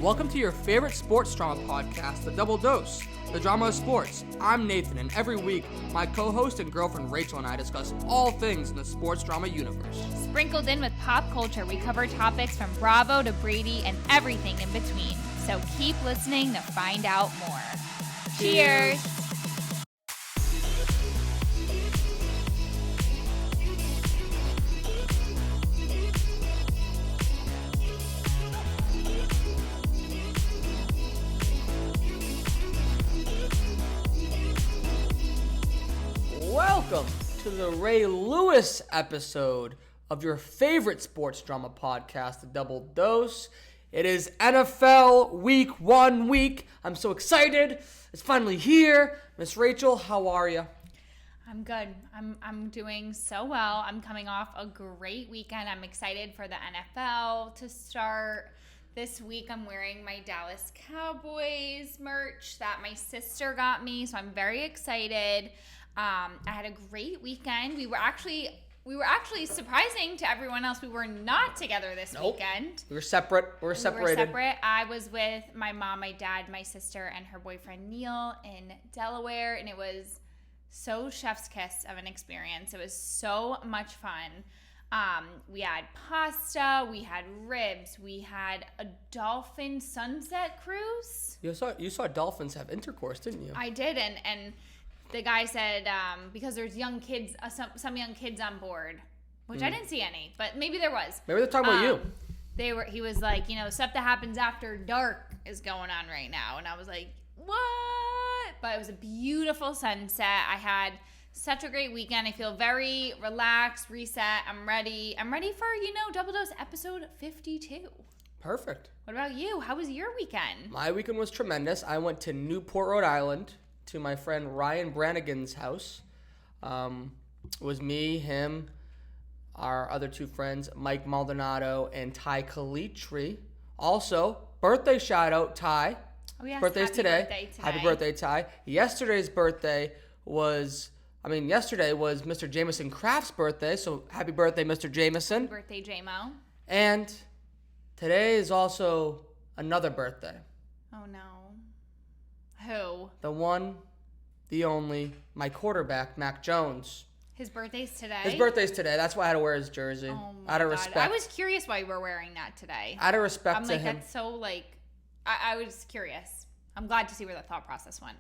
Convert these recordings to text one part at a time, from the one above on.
Welcome to your favorite sports drama podcast, The Double Dose, the drama of sports. I'm Nathan, and every week, my co-host and girlfriend Rachel and I discuss all things in the sports drama universe. Sprinkled in with pop culture, we cover topics from Bravo to Brady and everything in between. So keep listening to find out more. Cheers! Welcome to the Ray Lewis episode of your favorite sports drama podcast, The Double Dose. It is NFL Week 1 week. I'm so excited. It's finally here. Miss Rachel, how are you? I'm good. I'm doing so well. I'm coming off a great weekend. I'm excited for the NFL to start. This week I'm wearing my Dallas Cowboys merch that my sister got me, so I'm very excited. I had a great weekend. We were actually surprising to everyone else. We were not together this weekend. We were separate. We were separated. I was with my mom, my dad, my sister, and her boyfriend Neil in Delaware, and it was so chef's kiss of an experience. It was so much fun. We had pasta, we had ribs, we had a dolphin sunset cruise. You saw dolphins have intercourse, didn't you? I did, and the guy said, because there's young kids, some young kids on board, which I didn't see any, but maybe there was. Maybe they're talking about you. He was like, stuff that happens after dark is going on right now. And I was like, what? But it was a beautiful sunset. I had such a great weekend. I feel very relaxed, reset. I'm ready for, Double Dose episode 52. Perfect. What about you? How was your weekend? My weekend was tremendous. I went to Newport, Rhode Island, to my friend Ryan Brannigan's house. It was me, him, our other two friends, Mike Maldonado and Ty Calitri. Also, birthday shout out, Ty. Oh, yes. Birthday today. Happy birthday, Ty. Yesterday was Mr. Jameson Kraft's birthday, so happy birthday, Mr. Jameson. Happy birthday, J-Mo. And today is also another birthday. Oh, no. Who? The one, the only, my quarterback, Mac Jones. His birthday's today? His birthday's today. That's why I had to wear his jersey. Oh my Out of God. respect. I was curious why you were wearing that today. Out of respect to him. That's so, I was curious. I'm glad to see where that thought process went.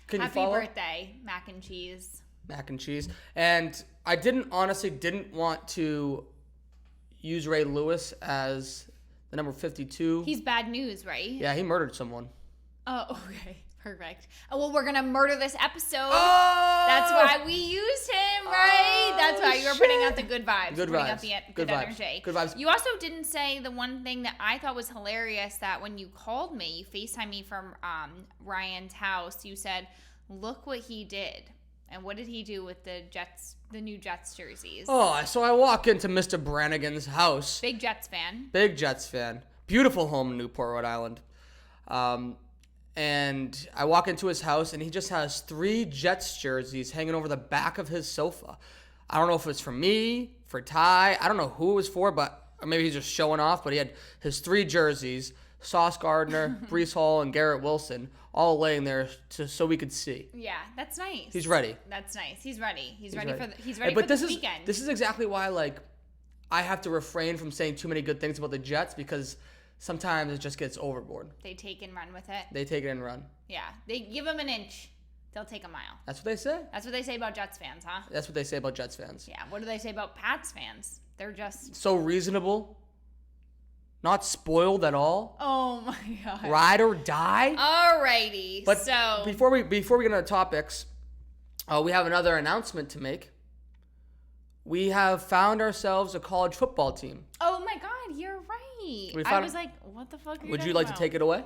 Can Happy you follow? birthday, mac and cheese. Mac and cheese. And I didn't want to use Ray Lewis as the number 52. He's bad news, right? Yeah, he murdered someone. Oh, okay. Perfect. Oh, well, we're going to murder this episode. Oh! That's why we used him, right? That's why you were putting out the good vibes. Good putting vibes. out the Good good vibes. energy. Good vibes. You also didn't say the one thing that I thought was hilarious, that when you called me, you FaceTimed me from Ryan's house, you said, look what he did. And what did he do with the new Jets jerseys? Oh, so I walk into Mr. Brannigan's house. Big Jets fan. Beautiful home in Newport, Rhode Island. And I walk into his house, and he just has 3 Jets jerseys hanging over the back of his sofa. I don't know if it's for me, for Ty. I don't know who it was for, or maybe he's just showing off. But he had his 3 jerseys, Sauce Gardner, Breece Hall, and Garrett Wilson, all laying there so we could see. Yeah, that's nice. He's ready. That's nice. He's ready. He's ready for this weekend. This is exactly why, I have to refrain from saying too many good things about the Jets, because sometimes it just gets overboard. They take and run with it. They take it and run. Yeah. They give them an inch, they'll take a mile. That's what they say. That's what they say about Jets fans, huh? That's what they say about Jets fans. Yeah. What do they say about Pats fans? They're just so reasonable. Not spoiled at all. Oh my God. Ride or die. Alrighty. But so before we get into topics, we have another announcement to make. We have found ourselves a college football team. Oh my God, you're right. I was like, what the fuck are you Would you talking like about? to take it away?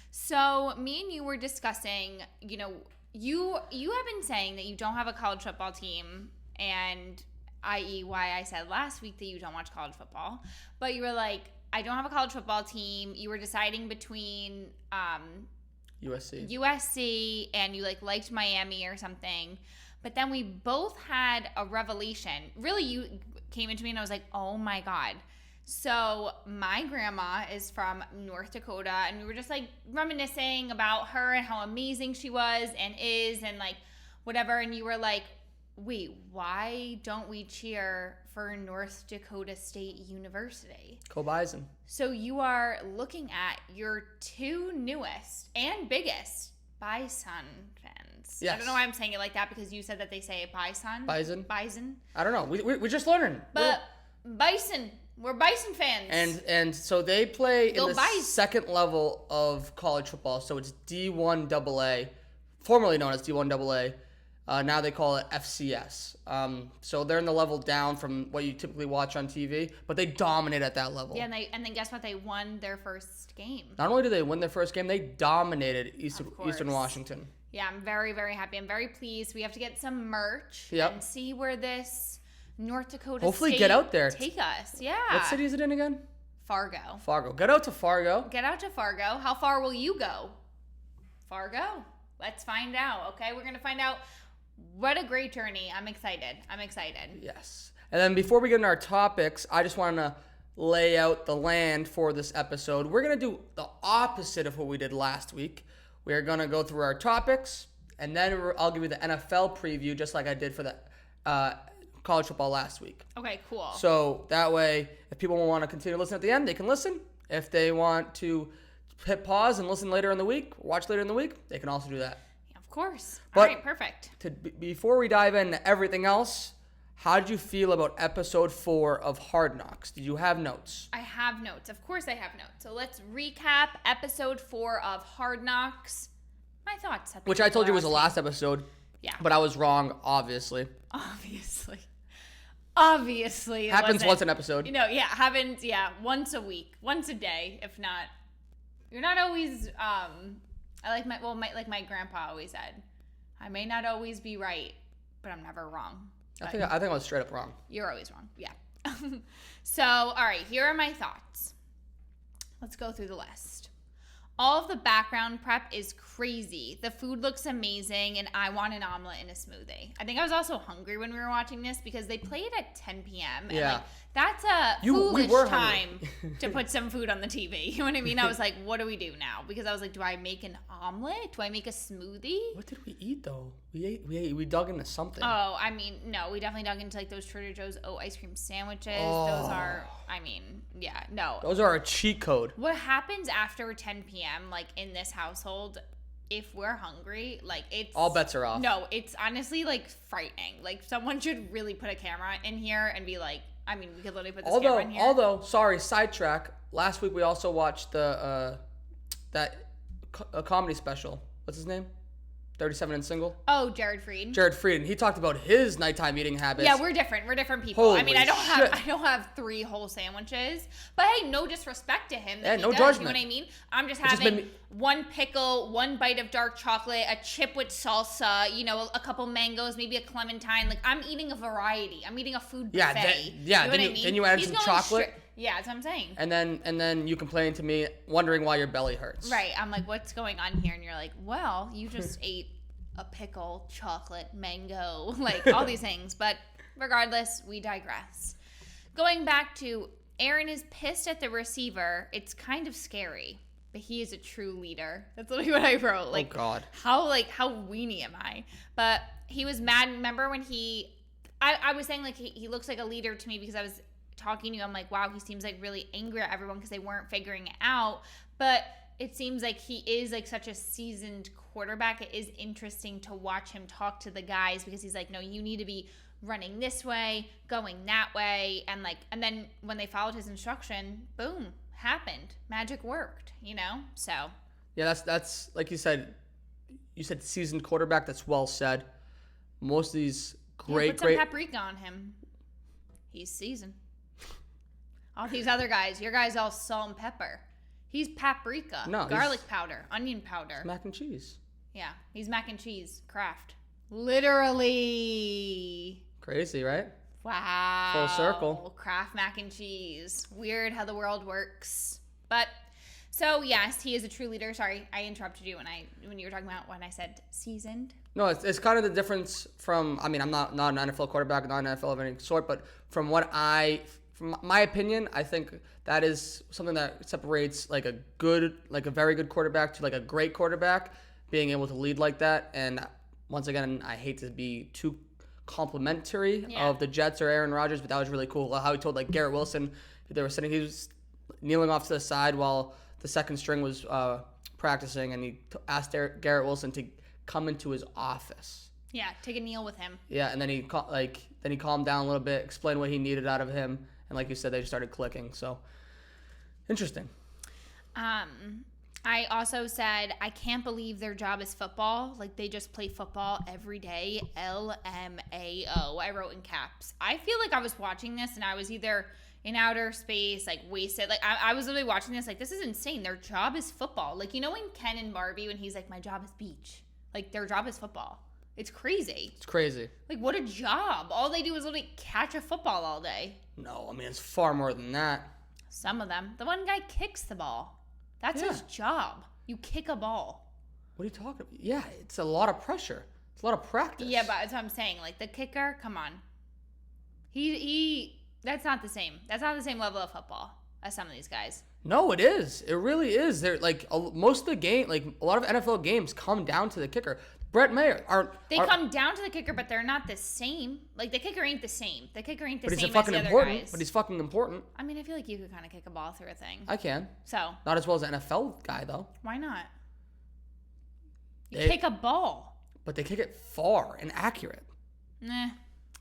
So me and you were discussing, you have been saying that you don't have a college football team, and i.e. why I said last week that you don't watch college football. But you were like, I don't have a college football team. You were deciding between USC and you liked Miami or something. But then we both had a revelation. Really, you came into me and I was like, oh my God. So my grandma is from North Dakota, and we were just like reminiscing about her and how amazing she was and is and like whatever. And you were like, wait, why don't we cheer for North Dakota State University? Go Bison. So you are looking at your two newest and biggest Bison fans. Yes. I don't know why I'm saying it like that because you said that they say Bison. Bison. I don't know. We're just learning. But Bison. We're Bison fans. And so they play in the Bison. second level of college football. So it's D1AA, formerly known as D1AA. Now they call it FCS. So they're in the level down from what you typically watch on TV, but they dominate at that level. Yeah, and then guess what? They won their first game. Not only did they win their first game, they dominated Eastern Washington. Yeah, I'm very, very happy. I'm very pleased. We have to get some merch and see where this North Dakota Hopefully State get out there. Take us. Yeah. What city is it in again? Fargo. Get out to Fargo. Get out to Fargo. How far will you go? Fargo. Let's find out. Okay, we're gonna find out. What a great journey. I'm excited. Yes. And then before we get into our topics, I just want to lay out the land for this episode. We're going to do the opposite of what we did last week. We are going to go through our topics, and then I'll give you the NFL preview just like I did for the college football last week. Okay, cool. So that way, if people want to continue to listen at the end, they can listen. If they want to hit pause and listen later in the week, watch later in the week, they can also do that. Of course. But all right, perfect. Before we dive into everything else, how did you feel about episode 4 of Hardknocks? Did you have notes? I have notes. Of course I have notes. So let's recap episode 4 of Hardknocks. My thoughts. Which I told you was the last episode. Yeah. But I was wrong, obviously. Obviously. Happens once an episode. Happens, once a week. Once a day, if not. You're not always... like my grandpa always said, I may not always be right, but I'm never wrong. I think I was straight up wrong. You're always wrong. Yeah. So, all right, here are my thoughts. Let's go through the list. All of the background prep is crazy. The food looks amazing, and I want an omelet and a smoothie. I think I was also hungry when we were watching this because they played at 10 p.m. Yeah. And that's a foolish time to put some food on the TV. You know what I mean? I was like, what do we do now? Because I was like, do I make an omelet? Do I make a smoothie? What did we eat, though? We dug into something. Oh, I mean, no, we definitely dug into like those Trader Joe's ice cream sandwiches. Oh. Those are, no. Those are a cheat code. What happens after 10 p.m., like in this household, if we're hungry, like it's... all bets are off. No, it's honestly like frightening. Like someone should really put a camera in here and be like, we could literally put this camera in here. Although, sorry, sidetrack. Last week we also watched the comedy special. What's his name? 37 and Single. Oh, Jared Freed. He talked about his nighttime eating habits. Yeah, we're different. We're different people. Holy I shit. don't have 3 whole sandwiches. But hey, no disrespect to him. Yeah, no does, judgment. You know what I mean? I'm just having 1 pickle, 1 bite of dark chocolate, a chip with salsa, a couple mangoes, maybe a clementine. Like I'm eating a variety. I'm eating a food buffet. Then you add some chocolate. Yeah, that's what I'm saying. And then you complain to me, wondering why your belly hurts. Right. I'm like, what's going on here? And you're like, well, you just ate a pickle, chocolate, mango, like all these things. But regardless, we digress. Going back to Aaron is pissed at the receiver. It's kind of scary, but he is a true leader. That's literally what I wrote. Like, oh God. How weenie am I? But he was mad. Remember when I was saying like he looks like a leader to me because I was talking to you. I'm like, wow, he seems like really angry at everyone because they weren't figuring it out. But it seems like he is like such a seasoned quarterback. It is interesting to watch him talk to the guys because he's like, no, you need to be running this way, going that way. And then when they followed his instruction, boom, happened. Magic worked, So. Yeah, that's like you said seasoned quarterback. That's well said. Most of these put some paprika on him. He's seasoned. All these other guys, your guys all salt and pepper. He's paprika, garlic powder, onion powder. Mac and cheese. Yeah, he's mac and cheese, Kraft. Literally. Crazy, right? Wow. Full circle. Kraft mac and cheese. Weird how the world works. But, so yes, he is a true leader. Sorry, I interrupted you when you were talking about when I said seasoned. No, it's kind of the difference from, I'm not an NFL quarterback, not an NFL of any sort, but from what I from my opinion, I think that is something that separates like a very good quarterback to like a great quarterback, being able to lead like that. And once again, I hate to be too complimentary of the Jets or Aaron Rodgers, but that was really cool how he told like Garrett Wilson, he was kneeling off to the side while the second string was practicing, and he asked Garrett Wilson to come into his office. Yeah, take a kneel with him. Yeah, and then he calmed down a little bit, explained what he needed out of him, and like you said, they just started clicking. So interesting. I also said I can't believe their job is football. Like they just play football every day. LMAO. I wrote in caps. I feel like I was watching this and I was either in outer space, like wasted. Like I was literally watching this like, this is insane. Their job is football. Like, you know, when Ken and Barbie, when he's like, my job is beach. Like their job is football. It's crazy. It's crazy. Like what a job. All they do is literally catch a football all day. No, I mean, it's far more than that. Some of them. The one guy kicks the ball. That's his job. You kick a ball. What are you talking about? Yeah, it's a lot of pressure. It's a lot of practice. Yeah, but that's what I'm saying. Like the kicker, come on. He that's not the same. That's not the same level of football as some of these guys. No, it is. It really is. They're like most of the game, like a lot of NFL games come down to the kicker. Brett Mayer come down to the kicker, but they're not the same. Like the kicker ain't the same. The kicker ain't the same as the other guys. But he's fucking important. I mean, I feel like you could kind of kick a ball through a thing. I can. So not as well as an NFL guy though. Why not? You kick a ball. But they kick it far and accurate. Nah,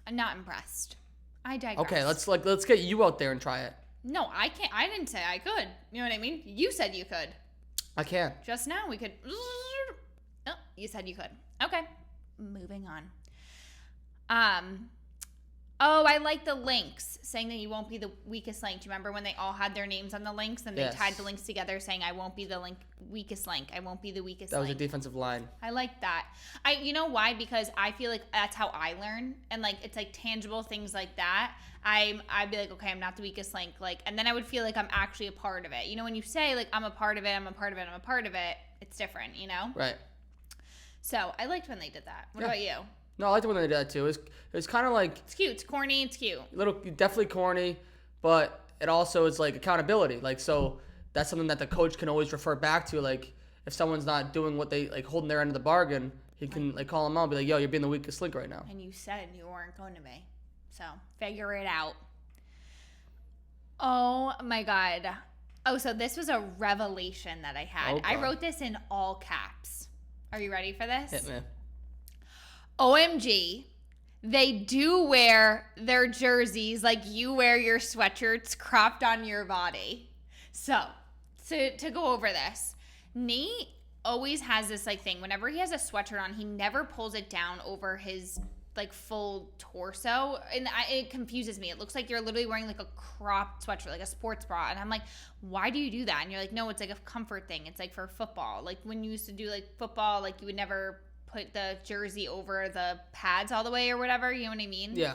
I'm not impressed. I digress. Okay, let's get you out there and try it. No, I can't. I didn't say I could. You know what I mean? You said you could. I can. Just now we could. Oh, you said you could. Okay, moving on. Oh, I like the links saying that you won't be the weakest link. Do you remember when they all had their names on the links and they tied the links together saying I won't be the weakest link. I won't be the weakest link. That was a defensive line. I like that. You know why? Because I feel like that's how I learn, and like it's like tangible things like that. I'd be like, okay, I'm not the weakest link, like, and then I would feel like I'm actually a part of it. You know, when you say like I'm a part of it, I'm a part of it, I'm a part of it, it's different. You know? Right. So I liked when they did that. What about you? No, I liked it when they did that too. It was kind of like it's cute, it's corny, it's cute. Definitely corny, but it also is like accountability. Like so, that's something that the coach can always refer back to. Like if someone's not doing what they like, holding their end of the bargain, he can like call them out and be like, "Yo, you're being the weakest link right now." And you said you weren't going to be, so figure it out. Oh my God. Oh, so this was a revelation that I had. Okay. I wrote this in all caps. Are you ready for this? Hit me. OMG, they do wear their jerseys like you wear your sweatshirts cropped on your body. So, to go over this, Nate always has this like thing. Whenever he has a sweatshirt on, he never pulls it down over his like full torso, and it confuses me. It looks like you're literally wearing like a cropped sweatshirt, like a sports bra, and I'm like, why do you do that? And you're like, no, it's like a comfort thing. It's like for football. Like when you used to do like football, like you would never put the jersey over the pads all the way or whatever. You know what I mean? Yeah.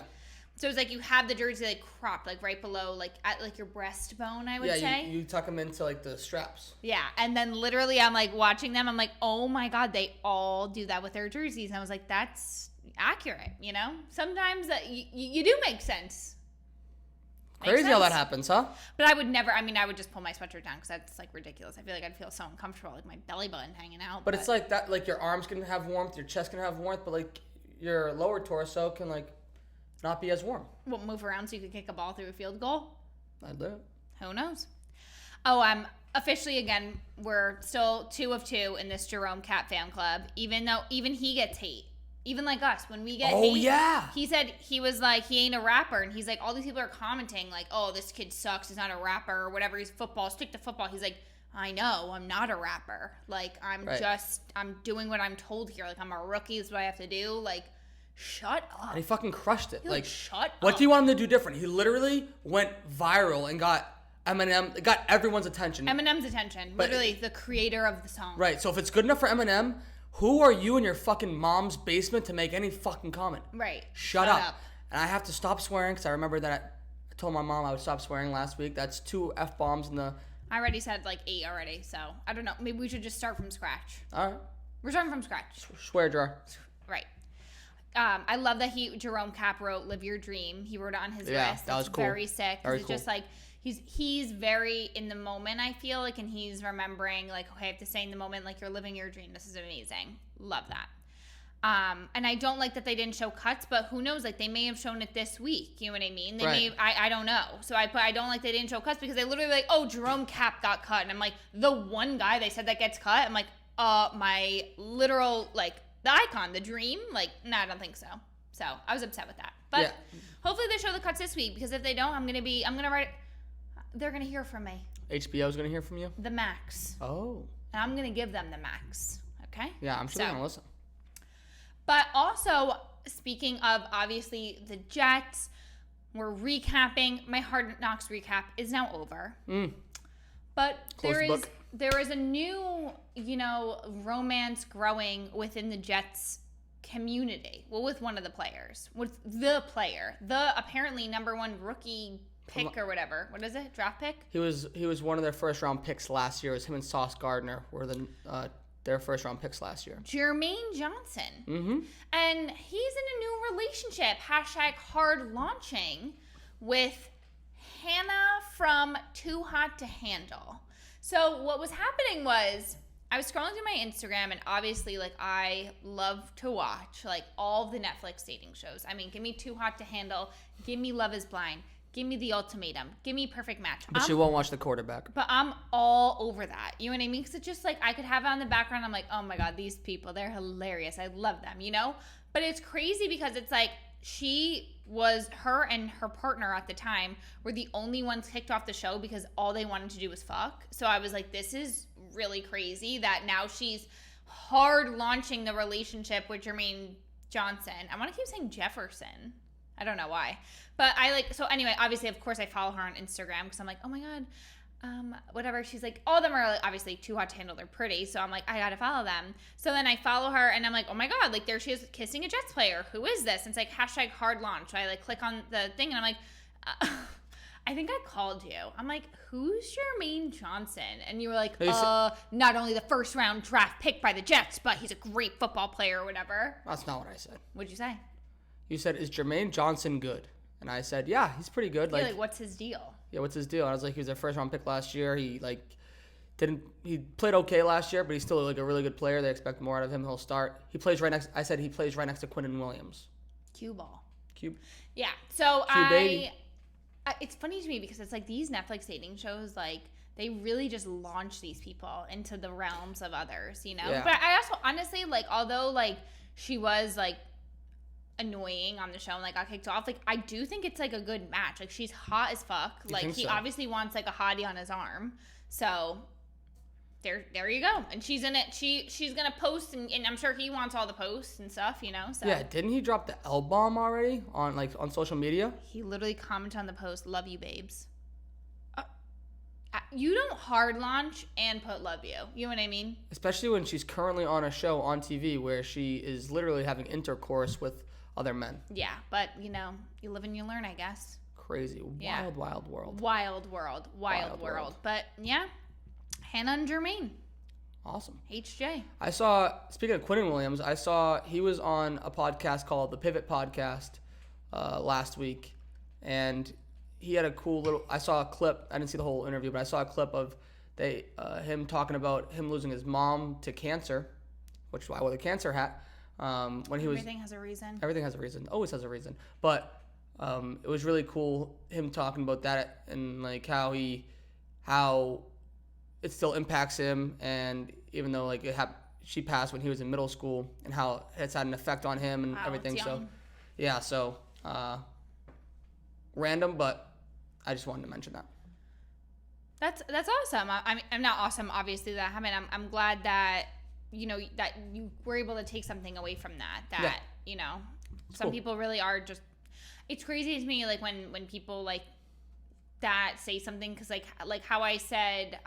So it's like you have the jersey like cropped, like right below, like at like your breastbone, I would say. Yeah, you tuck them into like the straps. Yeah, and then literally I'm like watching them. I'm like, oh my God, they all do that with their jerseys. And I was like, that's accurate, you know? Sometimes that you do make sense. Crazy how that happens, huh? But I would never, I mean, I would just pull my sweatshirt down because that's like ridiculous. I feel like I'd feel so uncomfortable, like my belly button hanging out. But it's like that, like your arms can have warmth, your chest can have warmth, but like your lower torso can like not be as warm. What, move around so you could kick a ball through a field goal? I'd do it. Who knows? Oh, officially again, we're still 2 of 2 in this Jerome Cat fan club, even though even he gets hate. Even like us, when we get hate. Oh, yeah. He said, he was like, he ain't a rapper. And he's like, all these people are commenting like, oh, this kid sucks. He's not a rapper or whatever. He's football. Stick to football. He's like, I know. I'm not a rapper. Like, I'm doing what I'm told here. Like, I'm a rookie. This is what I have to do. Like, shut up. And he fucking crushed it. Like, shut up. What do you want him to do different? He literally went viral and got Eminem, got everyone's attention. Eminem's attention. Literally, the creator of the song. Right. So if it's good enough for Eminem, who are you in your fucking mom's basement to make any fucking comment? Right. Shut up. And I have to stop swearing because I remember that I told my mom I would stop swearing last week. That's 2 F-bombs in the... I already said like 8 already, so I don't know. Maybe we should just start from scratch. All right. We're starting from scratch. Swear jar. Right. I love that Jerome Cap wrote "Live Your Dream." He wrote it on his wrist. That was cool. Very sick. Very it's cool. just like he's very in the moment, I feel like, and he's remembering like, okay, I have to stay in the moment, like you're living your dream. This is amazing. Love that. And I don't like that they didn't show cuts, but who knows? Like they may have shown it this week. You know what I mean? They may. I don't know. So I don't like they didn't show cuts because they literally like, oh, Jerome Cap got cut, and I'm like, the one guy they said that gets cut. I'm like, my literal like the icon, the dream. Like, no, I don't think so. So I was upset with that. But hopefully they show the cuts this week because if they don't, I'm gonna write. They're gonna hear from me. HBO's gonna hear from you. The max. Oh. And I'm gonna give them the max. Okay. Yeah, I'm sure they're gonna listen. But also, speaking of, obviously, the Jets, we're recapping. My Hardknocks recap is now over. But there is a new, romance growing within the Jets community. Well, with one of the players. With the player. The apparently number one rookie pick or whatever. What is it? Draft pick? He was one of their first round picks last year. It was him and Sauce Gardner were their first round picks last year. Jermaine Johnson. Mm-hmm. And he's in a new relationship, #hard launching, with Hannah from Too Hot to Handle. So what was happening was I was scrolling through my Instagram, and obviously, like, I love to watch, like, all the Netflix dating shows. I mean, give me Too Hot to Handle, give me Love is Blind, give me The Ultimatum, give me Perfect Match. But you won't watch The Quarterback. But I'm all over that. You know what I mean? Because it's just like I could have it on the background. I'm like, oh my God, these people, they're hilarious. I love them, But it's crazy because it's like her and her partner at the time were the only ones kicked off the show because all they wanted to do was fuck. So I was like, this is really crazy that now she's hard launching the relationship with Jermaine Johnson. I want to keep saying Jefferson. I don't know why. But so anyway, obviously, of course, I follow her on Instagram because I'm like, oh my God, whatever. She's like, all of them are obviously Too Hot to Handle. They're pretty. So I'm like, I got to follow them. So then I follow her and I'm like, oh my God, like there she is kissing a Jets player. Who is this? And it's like #hard launch. So I click on the thing and I'm like, I think I called you. I'm like, who's Jermaine Johnson? And you were like, not only the first round draft pick by the Jets, but he's a great football player or whatever. That's not what I said. What'd you say? You said, is Jermaine Johnson good? And I said, yeah, he's pretty good. Like, what's his deal? Yeah, what's his deal? And I was like, he was a first round pick last year. He played okay last year, but he's still like a really good player. They expect more out of him. He'll start. He plays right next to Quinnen Williams. Cue ball. Yeah. So it's funny to me because it's like these Netflix dating shows, like they really just launch these people into the realms of others, Yeah. But I also honestly, like, although like she was like annoying on the show and like got kicked off, like I do think it's like a good match. Like she's hot as fuck. Like he obviously wants like a hottie on his arm. So there you go. And she's in it. She's gonna post and I'm sure he wants all the posts and stuff, So yeah, didn't he drop the L bomb already on social media? He literally commented on the post, "Love you, babes." You don't hard launch and put "love you." You know what I mean? Especially when she's currently on a show on TV where she is literally having intercourse with other men. Yeah, but you live and you learn, I guess. Crazy. Wild world. Wild world. But yeah, Hannah and Jermaine. Awesome. HJ. I saw, speaking of Quinnen Williams, I saw he was on a podcast called the Pivot Podcast last week. And he had a cool little, I saw a clip, I didn't see the whole interview, but I saw a clip of him talking about him losing his mom to cancer, which is why I wore the cancer hat. Everything has a reason. Everything has a reason. Always has a reason. But it was really cool him talking about that and like how it still impacts him, and even though like she passed when he was in middle school, and how it's had an effect on him and everything. So yeah, random, but I just wanted to mention that. That's awesome. I mean, I'm not awesome, obviously, that happened. I'm glad that that you were able to take something away from that. Some cool. People really are just. It's crazy to me, like when people like that say something, because like how I said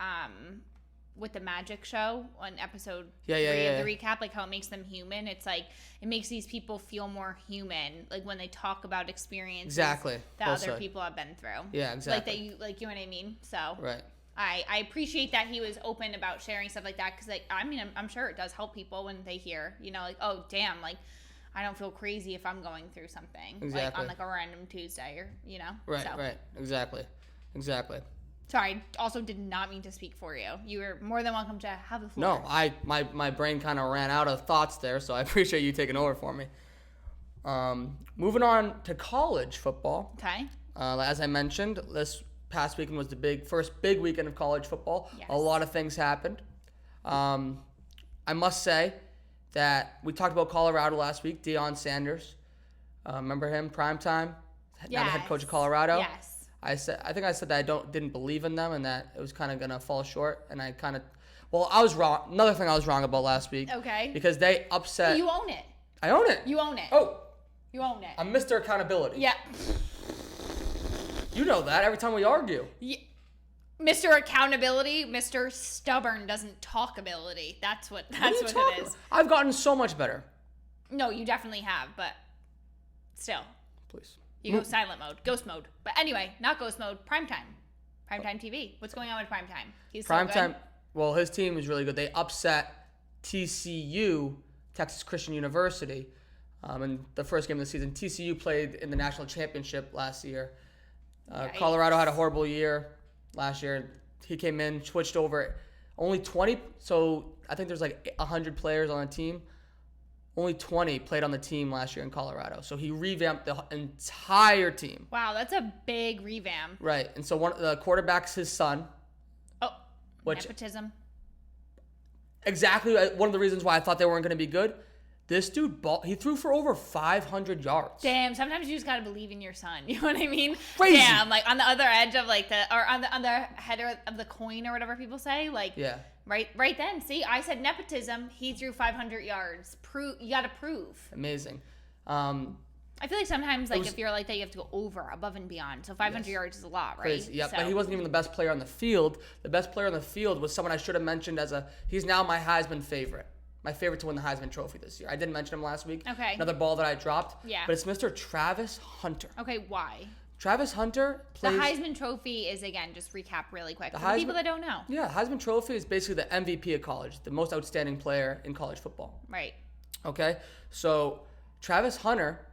with the magic show on episode 3 of the recap, like how it makes them human. It's like it makes these people feel more human, like when they talk about experiences that other people have been through. Yeah, exactly. Like you know what I mean. So right. I appreciate that he was open about sharing stuff like that, because like I mean I'm sure it does help people when they hear like, oh damn, like I don't feel crazy if I'm going through something. Exactly. Like on like a random Tuesday or, Right, so. right. Exactly. Sorry, I also did not mean to speak for you. You were more than welcome to have the No, floor. my brain kind of ran out of thoughts there, so I appreciate you taking over for me. Moving on to college football. Okay. As I mentioned, this past weekend was the first big weekend of college football. Yes. A lot of things happened. I must say that we talked about Colorado last week. Deion Sanders, remember him? Primetime, now the head coach of Colorado. Yes. I think I said that I didn't believe in them and that it was kind of gonna fall short. And I was wrong. Another thing I was wrong about last week. Okay. Because they upset. You own it. I own it. You own it. Oh. You own it. I'm Mr. Accountability. Yeah. You know that every time we argue. Yeah. Mr. Accountability, Mr. Stubborn doesn't talk ability. That's what it is. I've gotten so much better. No, you definitely have, but still. Please. You go silent mode, ghost mode. But anyway, not ghost mode, primetime. Primetime TV. What's going on with primetime? He's so good. Primetime, well, his team is really good. They upset TCU, Texas Christian University, in the first game of the season. TCU played in the national championship last year. Colorado had a horrible year last year. He came in, switched over. Only 20, so I think there's like 100 players on the team. Only 20 played on the team last year in Colorado. So he revamped the entire team. Wow, that's a big revamp. Right. And so the quarterback's his son. Oh, nepotism. Exactly one of the reasons why I thought they weren't going to be good. This dude, he threw for over 500 yards. Damn, sometimes you just got to believe in your son. You know what I mean? Crazy. Damn, like on the other edge of like or on the header of the coin or whatever people say. Like, yeah. Right then. See, I said nepotism. He threw 500 yards. You got to prove. Amazing. I feel like sometimes, like, if you're like that, you have to go over, above and beyond. So 500 yards is a lot, right? Crazy. Yeah, so. But he wasn't even the best player on the field. The best player on the field was someone I should have mentioned he's now my Heisman favorite. My favorite to win the Heisman Trophy this year. I didn't mention him last week. Okay. Another ball that I dropped. Yeah. But it's Mr. Travis Hunter. Okay, why? Travis Hunter plays... The Heisman Trophy is, again, just recap really quick for Heisman, people that don't know. Yeah, Heisman Trophy is basically the MVP of college, the most outstanding player in college football. Right. Okay? So, Travis Hunter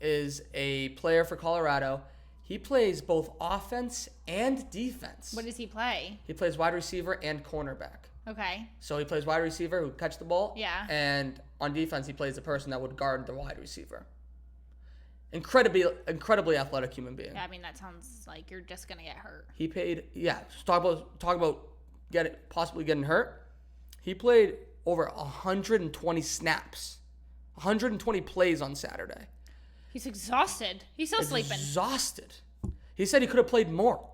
is a player for Colorado. He plays both offense and defense. What does he play? He plays wide receiver and cornerback. Okay. So he plays wide receiver who catch the ball. Yeah. And on defense, he plays the person that would guard the wide receiver. Incredibly athletic human being. Yeah, I mean, that sounds like you're just going to get hurt. He paid, talk about possibly getting hurt. He played over 120 snaps, 120 plays on Saturday. He's exhausted. He's still sleeping. Exhausted. He said he could have played more.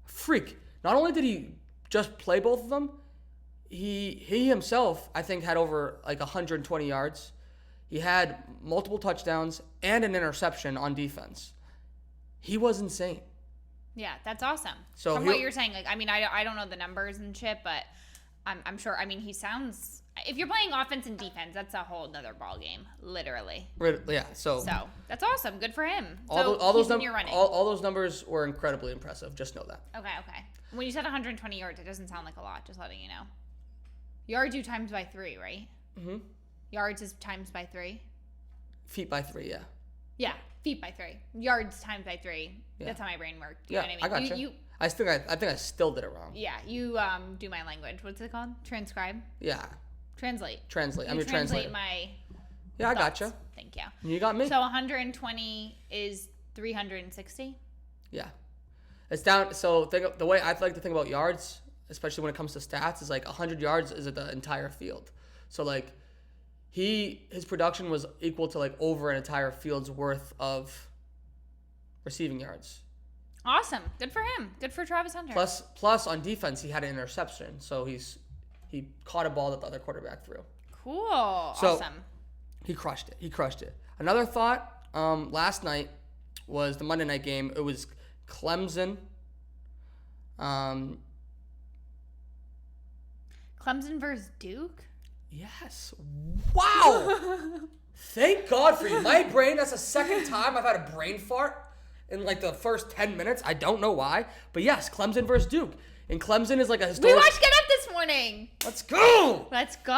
Freak. Not only did he just play both of them, he himself, I think, had over like 120 yards. He had multiple touchdowns and an interception on defense. He was insane. Yeah, that's awesome. So from what you're saying, like, I mean, I don't know the numbers and shit, but I'm sure. I mean, he sounds. If you're playing offense and defense, that's a whole nother ball game, literally. Yeah. So that's awesome. Good for him. All those numbers were incredibly impressive. Just know that. Okay. When you said 120 yards, it doesn't sound like a lot. Just letting you know. Yards you times by 3, right? Mm-hmm. Yards is times by 3. Feet by 3, yeah. Yeah, feet by 3. Yards times by 3. Yeah. That's how my brain worked. You know what I mean? I got you. I think I still did it wrong. Yeah, you do my language. What's it called? Transcribe? Yeah. Translate. I'm your translator. My Yeah, I thoughts. gotcha. Thank you. You got me. So 120 is 360? Yeah. It's down. So the way I like to think about yards, especially when it comes to stats, is like 100 yards is the entire field. So like his production was equal to like over an entire field's worth of receiving yards. Awesome. Good for him. Good for Travis Hunter. Plus on defense, he had an interception. So he caught a ball that the other quarterback threw. Cool. So, awesome. He crushed it. Another thought last night was the Monday night game. It was Clemson. Clemson versus Duke? Yes. Wow. Thank God for you. My brain, that's the second time I've had a brain fart in like the first 10 minutes. I don't know why. But yes, Clemson versus Duke. And Clemson is like a historic... We watched Get Up this morning. Let's go. Let's go.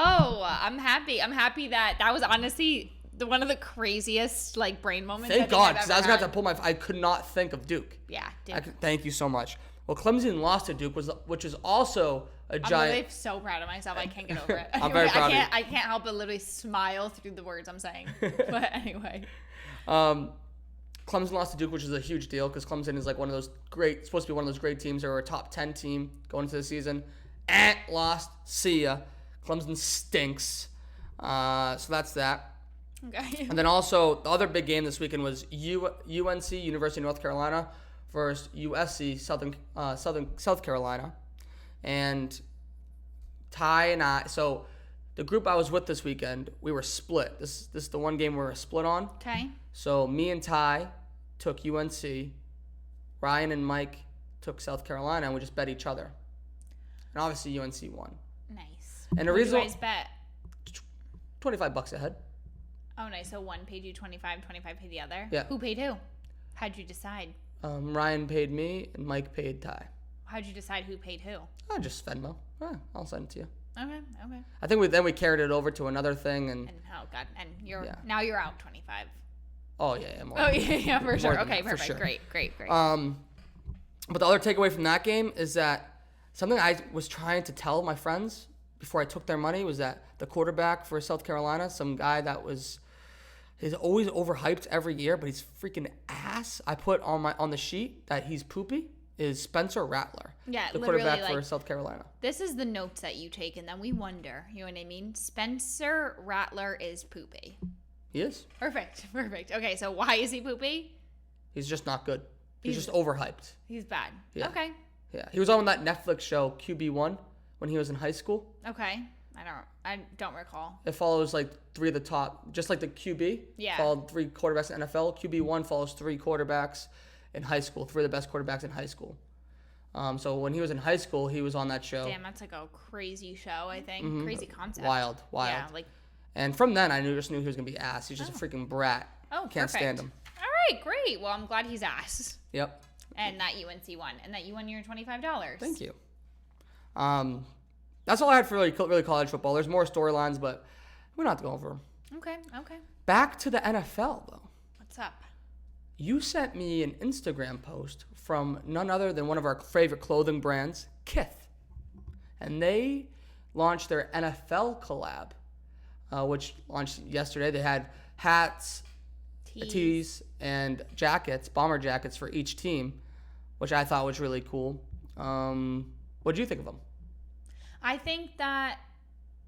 I'm happy. I'm happy that was honestly one of the craziest like brain moments. Thank God, because I was going to have to pull I could not think of Duke. Yeah, Duke. Thank you so much. Well, Clemson lost to Duke, which is also a giant. I'm literally so proud of myself. I can't get over it. I'm very proud of you. I can't help but literally smile through the words I'm saying. But anyway. Clemson lost to Duke, which is a huge deal because Clemson is like supposed to be one of those great teams. They were a top 10 team going into the season. Lost. See ya. Clemson stinks. So that's that. Okay. And then also the other big game this weekend was UNC, University of North Carolina, versus USC, South Carolina. And Ty and I, so the group I was with this weekend, we were split. This is the one game we were split on. Okay. So me and Ty took UNC. Ryan and Mike took South Carolina, and we just bet each other. And obviously UNC won. Nice. And the What did reason you guys bet? $25 ahead. Oh, nice. So one paid you 25, 25 paid the other? Yeah. Who paid who? How'd you decide? Ryan paid me, and Mike paid Ty. How'd you decide who paid who? Just Venmo. I'll send it to you. Okay. I think we carried it over to another thing, and Oh God, and now you're out 25. oh yeah, more. Oh yeah, for sure. than Okay, that, for perfect. sure. Great. But the other takeaway from that game is that something I was trying to tell my friends before I took their money was that the quarterback for South Carolina, some guy that he's always overhyped every year, but he's freaking ass. I put on the sheet that he's poopy. Is Spencer Rattler. Yeah, the literally, quarterback for South Carolina. This is the notes that you take, and then we wonder. You know what I mean? Spencer Rattler is poopy. He is. Perfect. Okay, so why is he poopy? He's just not good. He's just overhyped. He's bad. Yeah. Okay. Yeah, he was on that Netflix show QB1 when he was in high school. Okay. I don't recall. It follows like three of the top, just like the QB. Yeah. Followed three quarterbacks in NFL. QB1 follows three quarterbacks in high school, three of the best quarterbacks in high school. So when he was in high school, he was on that show. Damn, that's like a crazy show, I think. Mm-hmm. Crazy concept. Wild. Yeah, like. And from then, I just knew he was going to be ass. He's just a freaking brat. Oh, Can't stand him. All right, great. Well, I'm glad he's ass. Yep. And that UNC won. And that you won your $25. Thank you. That's all I had for really college football. There's more storylines, but we don't have to go over them. Okay. Back to the NFL, though. What's up? You sent me an Instagram post from none other than one of our favorite clothing brands, Kith. And they launched their NFL collab, which launched yesterday. They had hats, tees, and jackets, bomber jackets for each team, which I thought was really cool. What did you think of them?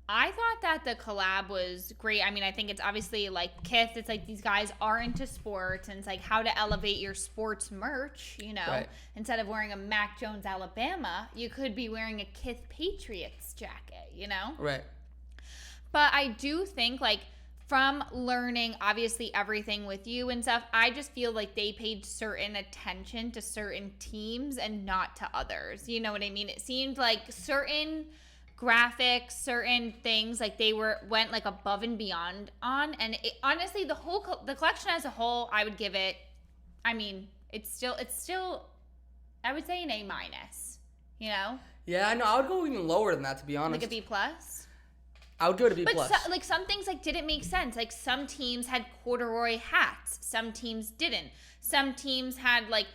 I thought that the collab was great. I mean, I think it's obviously like Kith. It's like these guys are into sports, and it's like how to elevate your sports merch, you know. Right. Instead of wearing a Mac Jones Alabama, you could be wearing a Kith Patriots jacket, you know? Right. But I do think, like, from learning, obviously, everything with you and stuff, I just feel like they paid certain attention to certain teams and not to others. You know what I mean? It seemed like certain graphics, certain things, like they went like above and beyond on. And honestly, the collection as a whole, I would give it, I mean, it's still, I would say an A-, you know? Yeah, I know. I would go even lower than that, to be honest. Like a B+? I would go to B+. But like some things like didn't make sense. Like some teams had corduroy hats. Some teams didn't. Some teams had like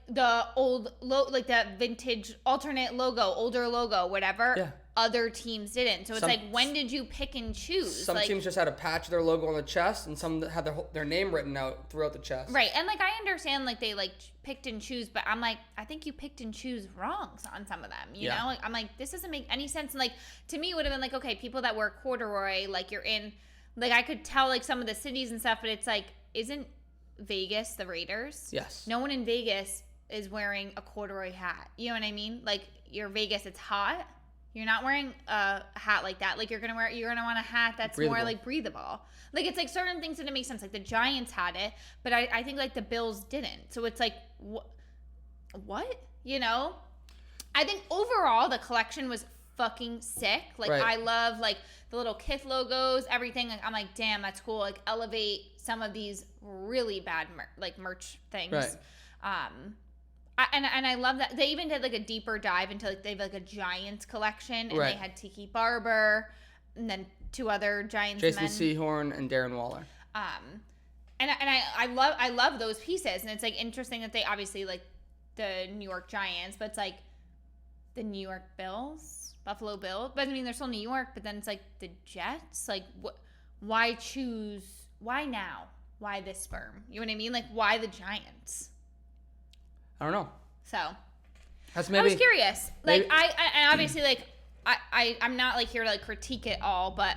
the old like that vintage alternate logo, older logo, whatever. Yeah. Other teams didn't. So it's like, when did you pick and choose? Some teams just had a patch of their logo on the chest, and some had their name written out throughout the chest. Right. And like I understand like they like picked and choose, but I'm like, I think you picked and choose wrong on some of them. You know? Like, I'm like, this doesn't make any sense. And like to me it would have been like, okay, people that wear corduroy, like you're in, like I could tell like some of the cities and stuff, but it's like, isn't Vegas the Raiders? Yes. No one in Vegas is wearing a corduroy hat. You know what I mean? Like you're Vegas, it's hot. You're not wearing a hat like that. Like you're gonna want a hat that's breathable. More like breathable. Like it's like certain things didn't make sense. Like the Giants had it, but I think like the Bills didn't. So it's like what? You know? I think overall the collection was fucking sick. Like right. I love like the little Kith logos, everything. Like I'm like, damn, that's cool. Like elevate some of these really bad merch things. Right. And I love that they even did like a deeper dive into like they have like a Giants collection, and Right. they had Tiki Barber, and then 2 other Giants Jason men. Sehorn and Darren Waller. And I love those pieces, and it's like interesting that they obviously like the New York Giants, but it's like the New York Bills, Buffalo Bills. But I mean, they're still New York, but then it's like the Jets. Like, why choose? Why now? Why this sperm? You know what I mean? Like, why the Giants? I don't know. So That's maybe. I was curious. Like, maybe, I obviously like I'm not like here to like critique it all, but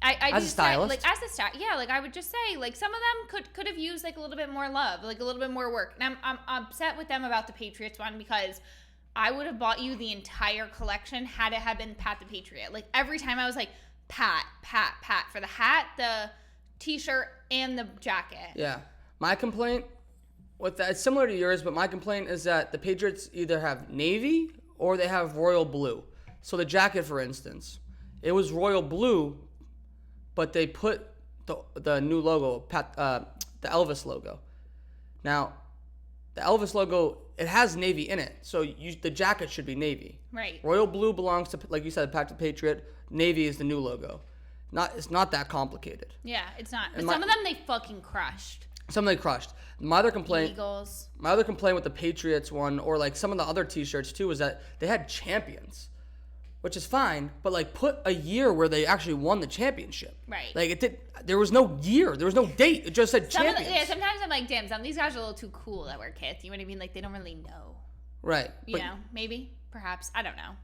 I As do a stylist? say, like as a stylist, yeah, like I would just say like some of them could have used like a little bit more love, like a little bit more work. And I'm upset with them about the Patriots one because I would have bought you the entire collection had it had been Pat the Patriot. Like every time I was like Pat for the hat, the t-shirt, and the jacket. Yeah. My complaint with that, it's similar to yours, but my complaint is that the Patriots either have navy or they have royal blue. So the jacket, for instance, it was royal blue, but they put the new logo, the Elvis logo. Now, the Elvis logo, it has navy in it, so the jacket should be navy. Right. Royal blue belongs to, like you said, Pat the Patriot. Navy is the new logo. It's not that complicated. Yeah, it's not. But And some of them they fucking crushed. Something they crushed. My other complaint Eagles. with the Patriots one, or like some of the other T-shirts too, was that they had champions, which is fine, but like put a year where they actually won the championship. Right. Like there was no year, there was no date. It just said champions. Sometimes I'm like, damn, some of these guys are a little too cool that wear Kith. You know what I mean? Like they don't really know. Right. You know, maybe, perhaps, I don't know.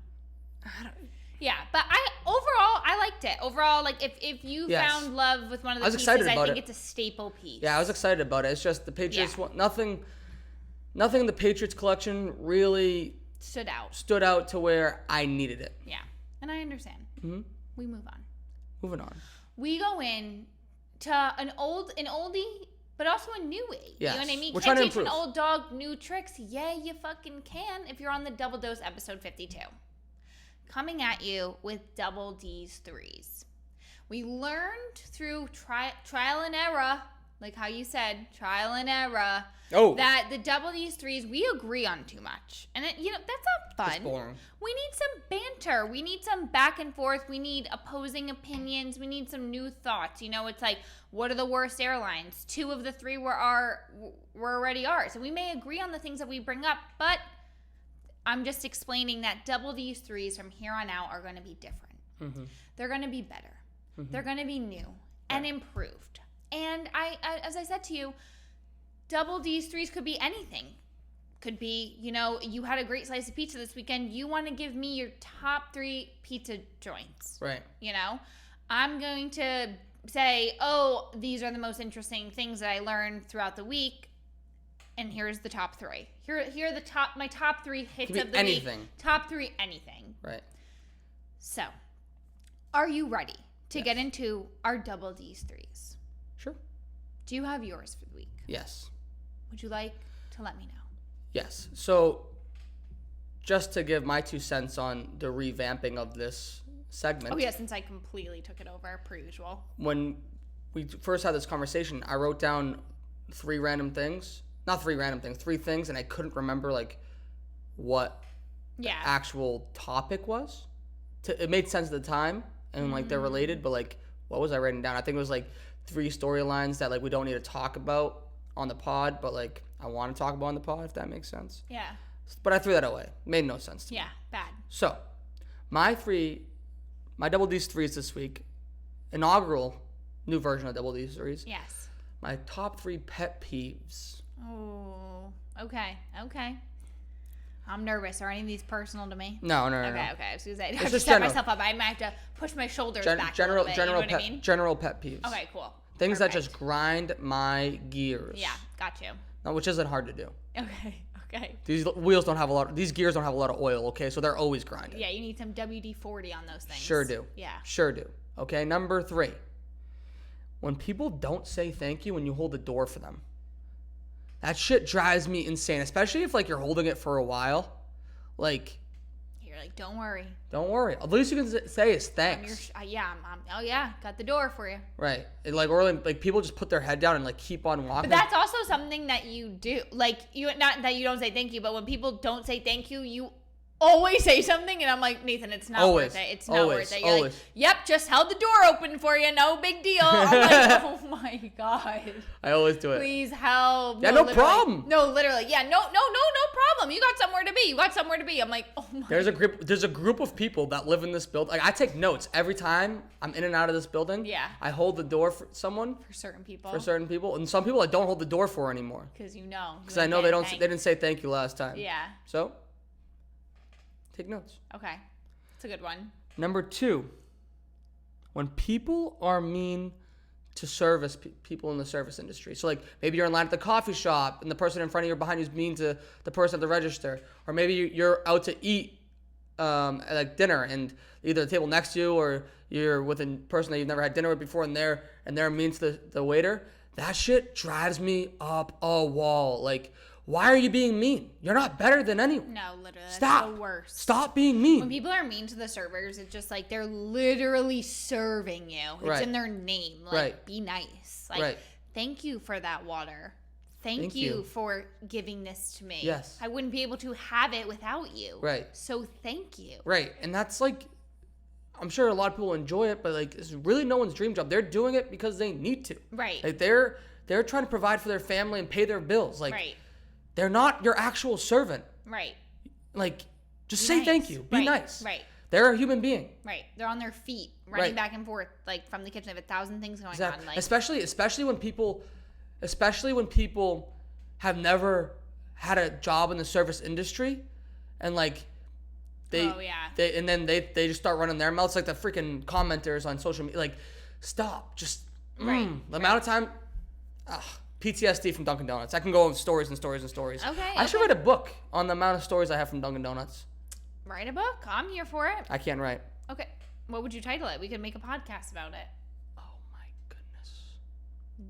Yeah, but overall I liked it. Overall, like if you Yes. found love with one of the I was pieces, excited I about think it. it's a staple piece. Yeah, I was excited about it. It's just the Patriots. Yeah. Nothing in the Patriots collection really Stood out. stood out to where I needed it. Yeah, and I understand. Mhm. We move on. Moving on. We go in to an oldie, but also a newie. Yes. You know what I mean? We're Can trying to teach an improve. old dog new tricks? Yeah, you fucking can if you're on the Double Dose episode 52. Coming at you with Double D's threes. We learned through trial and error, like how you said, trial and error, that the Double D's threes we agree on too much. And that's not fun. It's boring. We need some banter. We need some back and forth. We need opposing opinions. We need some new thoughts. You know, it's like, what are the worst airlines? 2 of the 3 were already ours. And we may agree on the things that we bring up, but I'm just explaining that Double D's threes from here on out are going to be different. Mm-hmm. They're going to be better. Mm-hmm. They're going to be new and improved. And I, as I said to you, Double D's threes could be anything. Could be, you know, you had a great slice of pizza this weekend. You want to give me your top 3 pizza joints. Right. You know, I'm going to say, oh, these are the most interesting things that I learned throughout the week. And here's the top 3. Here are my top 3 hits of the anything. week. Top 3 anything. Right. So, are you ready to Yes. get into our Double D's threes? Sure. Do you have yours for the week? Yes. Would you like to let me know? Yes. So, just to give my 2 cents on the revamping of this segment. Oh, yeah, since I completely took it over, per usual. When we first had this conversation, I wrote down 3 random things. Not 3 random things, 3 things, and I couldn't remember, like, what the actual topic was. It made sense at the time, and, like, they're related, but, like, what was I writing down? I think it was, like, 3 storylines that, like, we don't need to talk about on the pod, but, like, I want to talk about on the pod, if that makes sense. Yeah. But I threw that away. Made no sense to me. Yeah, bad. So, my Double D's threes this week, inaugural new version of Double D's threes. Yes. My top 3 pet peeves. Oh, okay. I'm nervous. Are any of these personal to me? No. Okay. I was going to say, I have to just set general. myself up. I might have to push my shoulders back a little bit. You know what I mean? General pet peeves. Okay, cool. Things that Perfect. just grind my gears. Yeah, got you. No, which isn't hard to do. Okay. These gears don't have a lot of oil, okay? So they're always grinding. Yeah, you need some WD-40 on those things. Sure do. Yeah. Sure do. Okay, number 3. When people don't say thank you when you hold the door for them. That shit drives me insane, especially if, like, you're holding it for a while. Like, Hear You're like, don't worry. Don't worry. The least you can say is thanks. Got the door for you. Right. Or people just put their head down and like keep on walking. But that's also something that you do. Like, not that you don't say thank you, but when people don't say thank you, you always say something, and I'm like, Nathan, it's not worth it. It's not worth it. You're like, yep, just held the door open for you. No big deal. I'm like, oh my God. I always do it. Please help. Yeah, no problem. No, literally. Yeah, no problem. You got somewhere to be. I'm like, oh my. There's a group of people that live in this building. Like, I take notes every time I'm in and out of this building. Yeah. I hold the door for someone. For certain people. And some people I don't hold the door for anymore. Because Because I know they didn't say thank you last time. Yeah. So. Take notes. Okay. It's a good one. Number 2, when people are mean to service people in the service industry. So like maybe you're in line at the coffee shop and the person in front of you or behind you is mean to the person at the register. Or maybe you're out to eat at like dinner and either the table next to you or you're with a person that you've never had dinner with before and they're mean to the waiter. That shit drives me up a wall. Like, why are you being mean? You're not better than anyone. No, literally. Stop. That's the worst. Stop being mean. When people are mean to the servers, it's just like they're literally serving you. It's in their name. Like, be nice. Like, thank you for that water. Thank you for giving this to me. Yes. I wouldn't be able to have it without you. Right. So thank you. Right. And that's like, I'm sure a lot of people enjoy it, but like, it's really no one's dream job. They're doing it because they need to. Right. Like, they're trying to provide for their family and pay their bills. Like, they're not your actual servant. Right. Like, just say thank you. Be nice. Right. They're a human being. Right. They're on their feet, running back and forth, like from the kitchen. They have 1,000 things going on. Like, especially when people have never had a job in the service industry, and like they just start running their mouths like the freaking commenters on social media. Like, stop. Just the amount of time. PTSD from Dunkin' Donuts. I can go on stories and stories and stories. Okay. I should write a book on the amount of stories I have from Dunkin' Donuts. Write a book. I'm here for it. I can't write. Okay. What would you title it? We could make a podcast about it. Oh my goodness.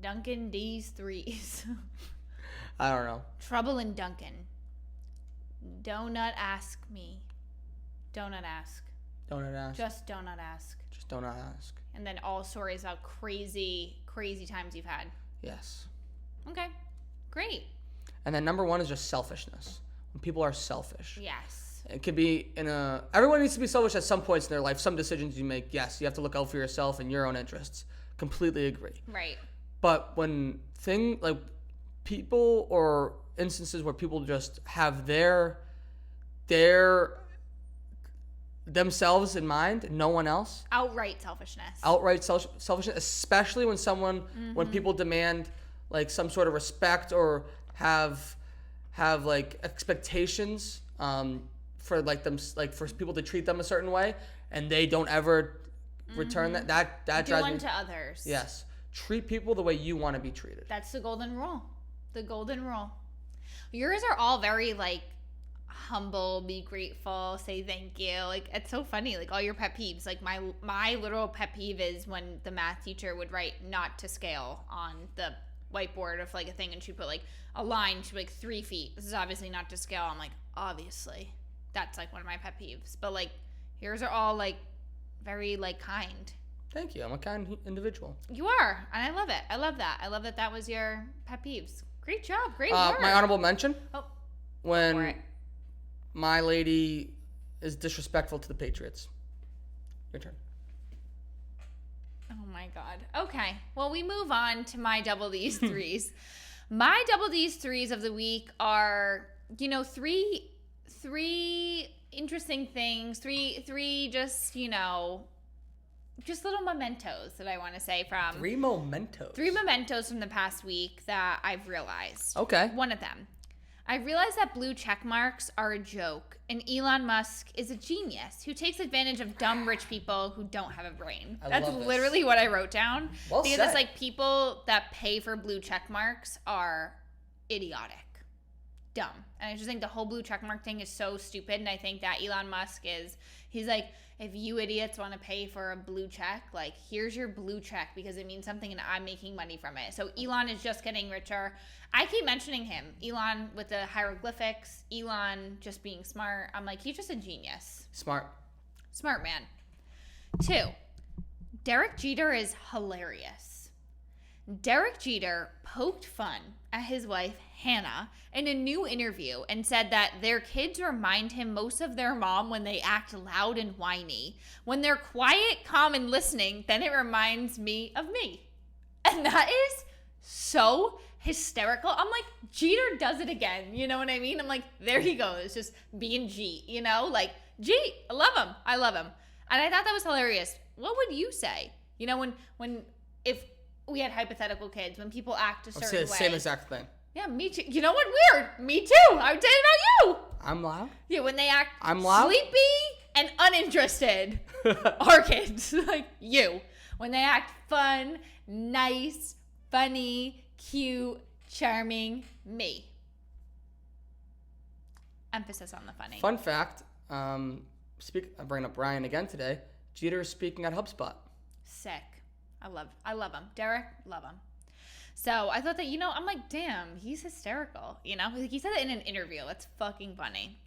Dunkin' D's threes. I don't know. Trouble in Dunkin'. Donut ask me. Donut ask. Donut ask. Just donut ask. Just donut ask. And then all stories about crazy times you've had. Yes. Okay, great. And then number 1 is just selfishness. When people are selfish. Yes. It could be everyone needs to be selfish at some points in their life. Some decisions you make, yes, you have to look out for yourself and your own interests. Completely agree. Right. But when people or instances where people just have their themselves in mind, no one else. Outright selfishness. Selfishness, especially when people demand like some sort of respect or have like expectations for like them, like for people to treat them a certain way, and they don't ever return that drives me. Do unto others. Yes, treat people the way you want to be treated. That's the golden rule. The golden rule. Yours are all very like humble, be grateful, say thank you. Like, it's so funny. Like, all your pet peeves. Like, my literal pet peeve is when the math teacher would write not to scale on the whiteboard of like a thing, and she'd put like a line, she'd be like 3 feet. This is obviously not to scale. I'm like, obviously. That's like one of my pet peeves. But like, yours are all like very like kind. Thank you. I'm a kind individual. You are. And I love it. I love that. I love that that was your pet peeves. Great job. Great work. My honorable mention. Oh. When my lady is disrespectful to the Patriots. Your turn. Oh my God. Okay. Well, we move on to my double D's threes. My double D's threes of the week are, three interesting things, three just, just little mementos that I want to say from. 3 mementos. 3 mementos from the past week that I've realized. Okay. One of them. I realized that blue check marks are a joke, and Elon Musk is a genius who takes advantage of dumb rich people who don't have a brain. That's literally what I wrote down. Well because said. It's like people that pay for blue check marks are idiotic. Dumb. And I just think the whole blue check mark thing is so stupid, and I think that Elon Musk he's like, if you idiots want to pay for a blue check, like, here's your blue check because it means something and I'm making money from it. So Elon is just getting richer. I keep mentioning him. Elon with the hieroglyphics, Elon just being smart. I'm like, he's just a genius. Smart man. 2, Derek Jeter is hilarious. Derek Jeter poked fun at his wife, Hannah, in a new interview and said that their kids remind him most of their mom when they act loud and whiny. When they're quiet, calm, and listening, then it reminds me of me. And that is so hysterical. I'm like, Jeter does it again. You know what I mean? I'm like, there he goes, just being G, you know? Like, G, I love him. And I thought that was hilarious. What would you say? You know, if we had hypothetical kids, when people act a certain way. Same exact thing. Yeah, me too. You know what? Weird. Me too. I would say it about you. I'm loud? Yeah, when they act I'm loud? sleepy and uninterested. Our kids. Like you. When they act fun, nice, funny, cute, charming, me. Emphasis on the funny. Fun fact, I'm bringing up Brian again today. Jeter is speaking at HubSpot. Sick. I love him. Derek, love him. So I thought that, you know, I'm like, damn, he's hysterical. You know, he said it in an interview. That's fucking funny.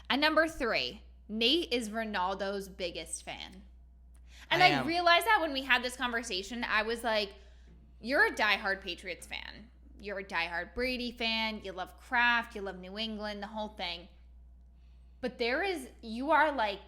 And number 3, Nate is Ronaldo's biggest fan. And I realized that when we had this conversation, I was like, you're a diehard Patriots fan. You're a diehard Brady fan. You love Kraft. You love New England, the whole thing. But you are like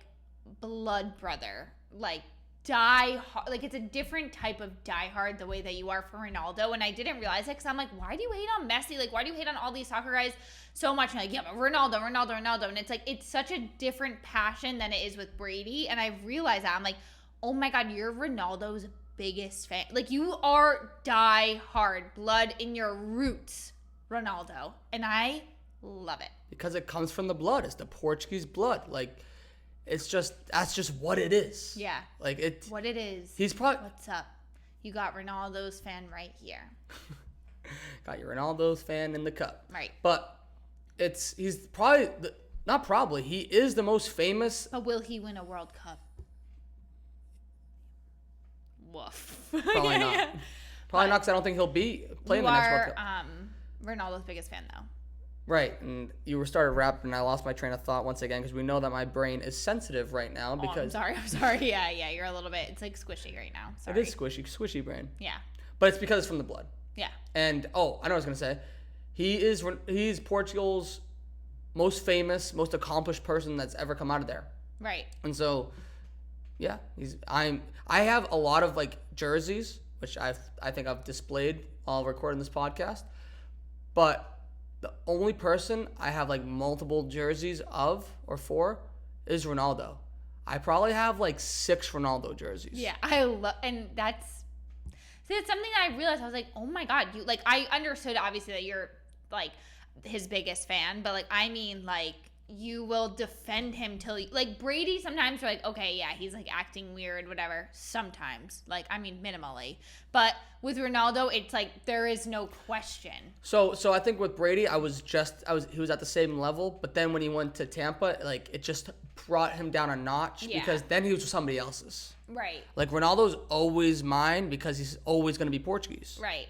blood brother, like die hard. Like, it's a different type of diehard the way that you are for Ronaldo. And I didn't realize it because I'm like, why do you hate on Messi? Like, why do you hate on all these soccer guys so much? And like, yeah, but Ronaldo. And it's like, it's such a different passion than it is with Brady. And I realized that. I'm like, oh my God, you're Ronaldo's biggest fan. Like, you are die hard, blood in your roots, Ronaldo. And I love it. Because it comes from the blood. It's the Portuguese blood. Like, that's just what it is. Yeah. Like, it. What it is. He's probably. What's up? You got Ronaldo's fan right here. Got your Ronaldo's fan in the cup. Right. But he's probably, not probably, he is the most famous. But will he win a World Cup? Woof. Probably not. Yeah. Probably not, because I don't think he'll be playing the next World Cup. Ronaldo's biggest fan, though. Right, and you started rapping, and I lost my train of thought once again, because we know that my brain is sensitive right now. Because I'm sorry. Yeah, you're a little bit, it's like squishy right now. Sorry. It is squishy brain. Yeah. But it's because it's from the blood. Yeah. And, I know what I was going to say. He's Portugal's most famous, most accomplished person that's ever come out of there. Right. And so, yeah, I have a lot of, like, jerseys, which I think I've displayed while recording this podcast. But the only person I have, like, multiple jerseys of or for is Ronaldo. I probably have, like, 6 Ronaldo jerseys. Yeah, and that's something that I realized. I was like, oh my God, I understood obviously that you're, like, his biggest fan, but, like, I mean, like, you will defend him till like Brady. Sometimes you're like, okay, yeah, he's like acting weird, whatever. Sometimes, like, I mean, minimally. But with Ronaldo, it's like there is no question. So I think with Brady, he was at the same level, but then when he went to Tampa, like, it just brought him down a notch because then he was somebody else's. Right. Like, Ronaldo's always mine because he's always going to be Portuguese. Right.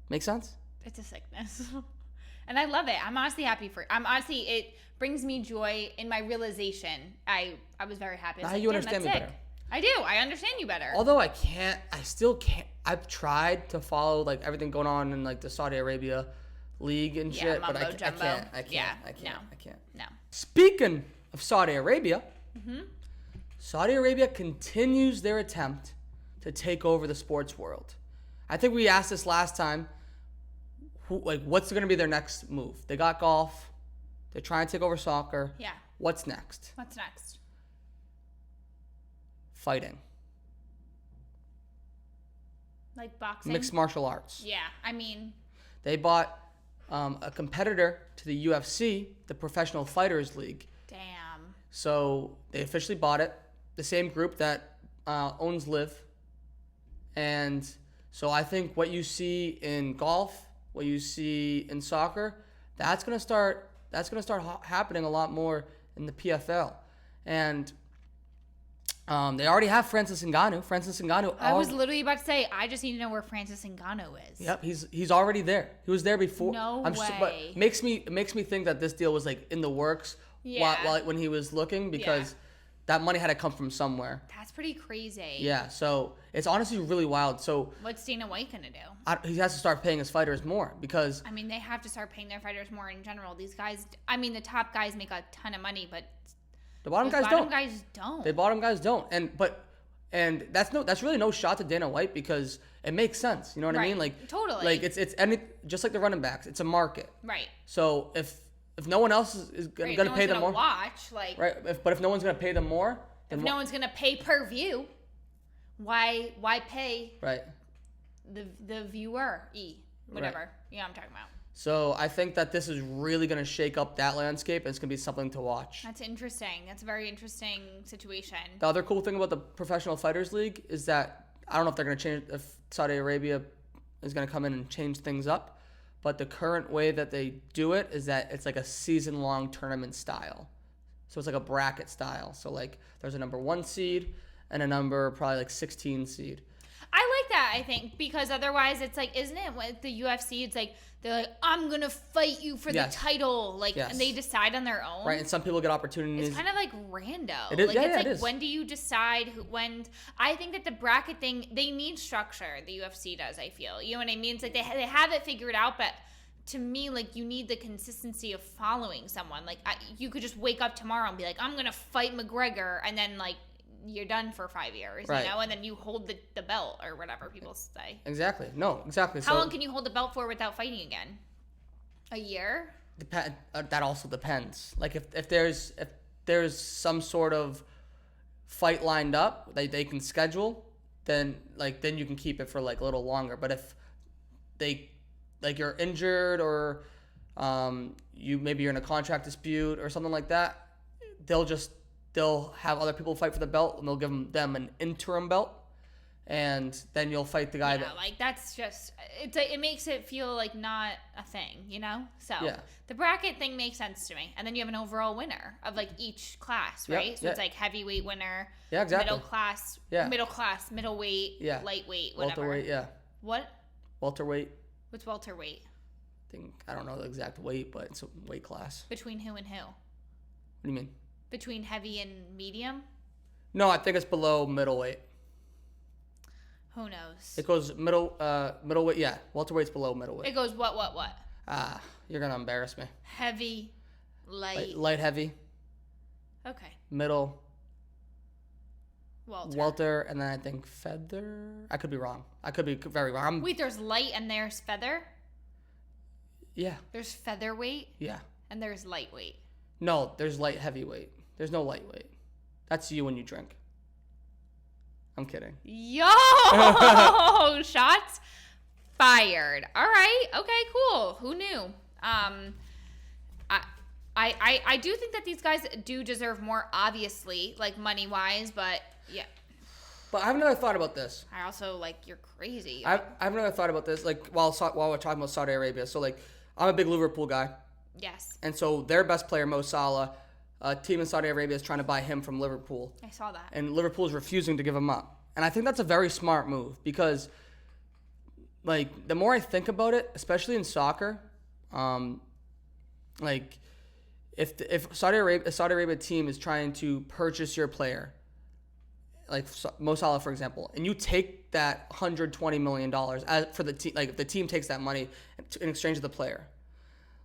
Make sense? It's a sickness. And I love it. I'm honestly happy it brings me joy in my realization. I was very happy. Now you understand me better. I do. I understand you better. Although I still can't. I've tried to follow, like, everything going on in, like, the Saudi Arabia league and shit, but I can't. I can't. No. Speaking of Saudi Arabia, Saudi Arabia continues their attempt to take over the sports world. I think we asked this last time. What's going to be their next move? They got golf. They're trying to take over soccer. Yeah. What's next? Fighting. Like boxing? Mixed martial arts. Yeah, I mean. They bought a competitor to the UFC, the Professional Fighters League. Damn. So they officially bought it. The same group that owns Live. And so I think what you see in golf, what you see in soccer, that's gonna start happening a lot more in the PFL. And They already have Francis Ngannou. I was literally about to say, I just need to know where Francis Ngannou is. Yep, he's already there. He was there before. No way. But it makes me think that this deal was like in the works while when he was looking, because that money had to come from somewhere. That's pretty crazy. Yeah, so it's honestly really wild. So what's Dana White gonna do? He has to start paying his fighters more, because I mean, they have to start paying their fighters more in general. These guys, I mean, the top guys make a ton of money, but the bottom guys don't. The bottom guys don't. And that's really no shot to Dana White, because it makes sense. You know what I mean? Like totally. Like it's just like the running backs. It's a market. Right. So if no one else is going to pay them more, watch like right. But if no one's going to pay them more, then no one's going to pay per view, why pay the viewer whatever. Right. Yeah, I'm talking about. So I think that this is really going to shake up that landscape, and it's going to be something to watch. That's interesting. That's a very interesting situation. The other cool thing about the Professional Fighters League is that I don't know if they're going to change, if Saudi Arabia is going to come in and change things up, but the current way that they do it is that it's like a season-long tournament style. So it's like a bracket style. So like there's a number 1 seed and a number probably like 16 seed. I like that, I think, because otherwise it's like, isn't it with the UFC, it's like, they're like, I'm going to fight you for the title. Like, and they decide on their own. Right, and some people get opportunities. It's kind of like random. It is, like, it's like, it is. when do you decide when? I think that the bracket thing, they need structure. The UFC does, I feel. You know what I mean? It's like they have it figured out, but to me, like, you need the consistency of following someone. Like, you could just wake up tomorrow and be like, I'm going to fight McGregor, and then, like, you're done for 5 years, right. You know, and then you hold the belt or whatever people say. Exactly. No, exactly. How long can you hold the belt for without fighting again? A year? That also depends. Like if there's some sort of fight lined up that they can schedule, then you can keep it for like a little longer. But if you're injured or you're in a contract dispute or something like that, they'll have other people fight for the belt, and they'll give them an interim belt, and then you'll fight the guy like that's just it makes it feel like not a thing, you know? So the bracket thing makes sense to me. And then you have an overall winner of like each class, right? So it's like heavyweight winner, exactly. middle class, middleweight, lightweight, whatever. Welterweight, What? Welterweight. What's welterweight? I don't know the exact weight, but it's a weight class. Between who and who? What do you mean? Between heavy and medium? No, I think it's below middleweight. Who knows? It goes middleweight. Yeah, welterweight's below middleweight. It goes what? You're gonna embarrass me. Heavy, light heavy. Okay. Middle. Welter, and then I think feather. I could be wrong. I could be very wrong. Wait, there's light and there's feather? Yeah. There's featherweight? Yeah. And there's lightweight? No, there's light heavyweight. There's no lightweight. That's you when you drink. I'm kidding. Yo! Shots fired. All right. Okay, cool. Who knew? I do think that these guys do deserve more, obviously, like money-wise, but yeah. But I have another thought about this. I also, like, you're crazy. I have another thought about this, like, while we're talking about Saudi Arabia. So, like, I'm a big Liverpool guy. Yes. And so their best player, Mo Salah, a team in Saudi Arabia is trying to buy him from Liverpool. I saw that. And Liverpool is refusing to give him up. And I think that's a very smart move because, like, the more I think about it, especially in soccer, like, if Saudi Arabia team is trying to purchase your player, like Mo Salah, for example, and you take that $120 million for the team, like if the team takes that money in exchange of the player,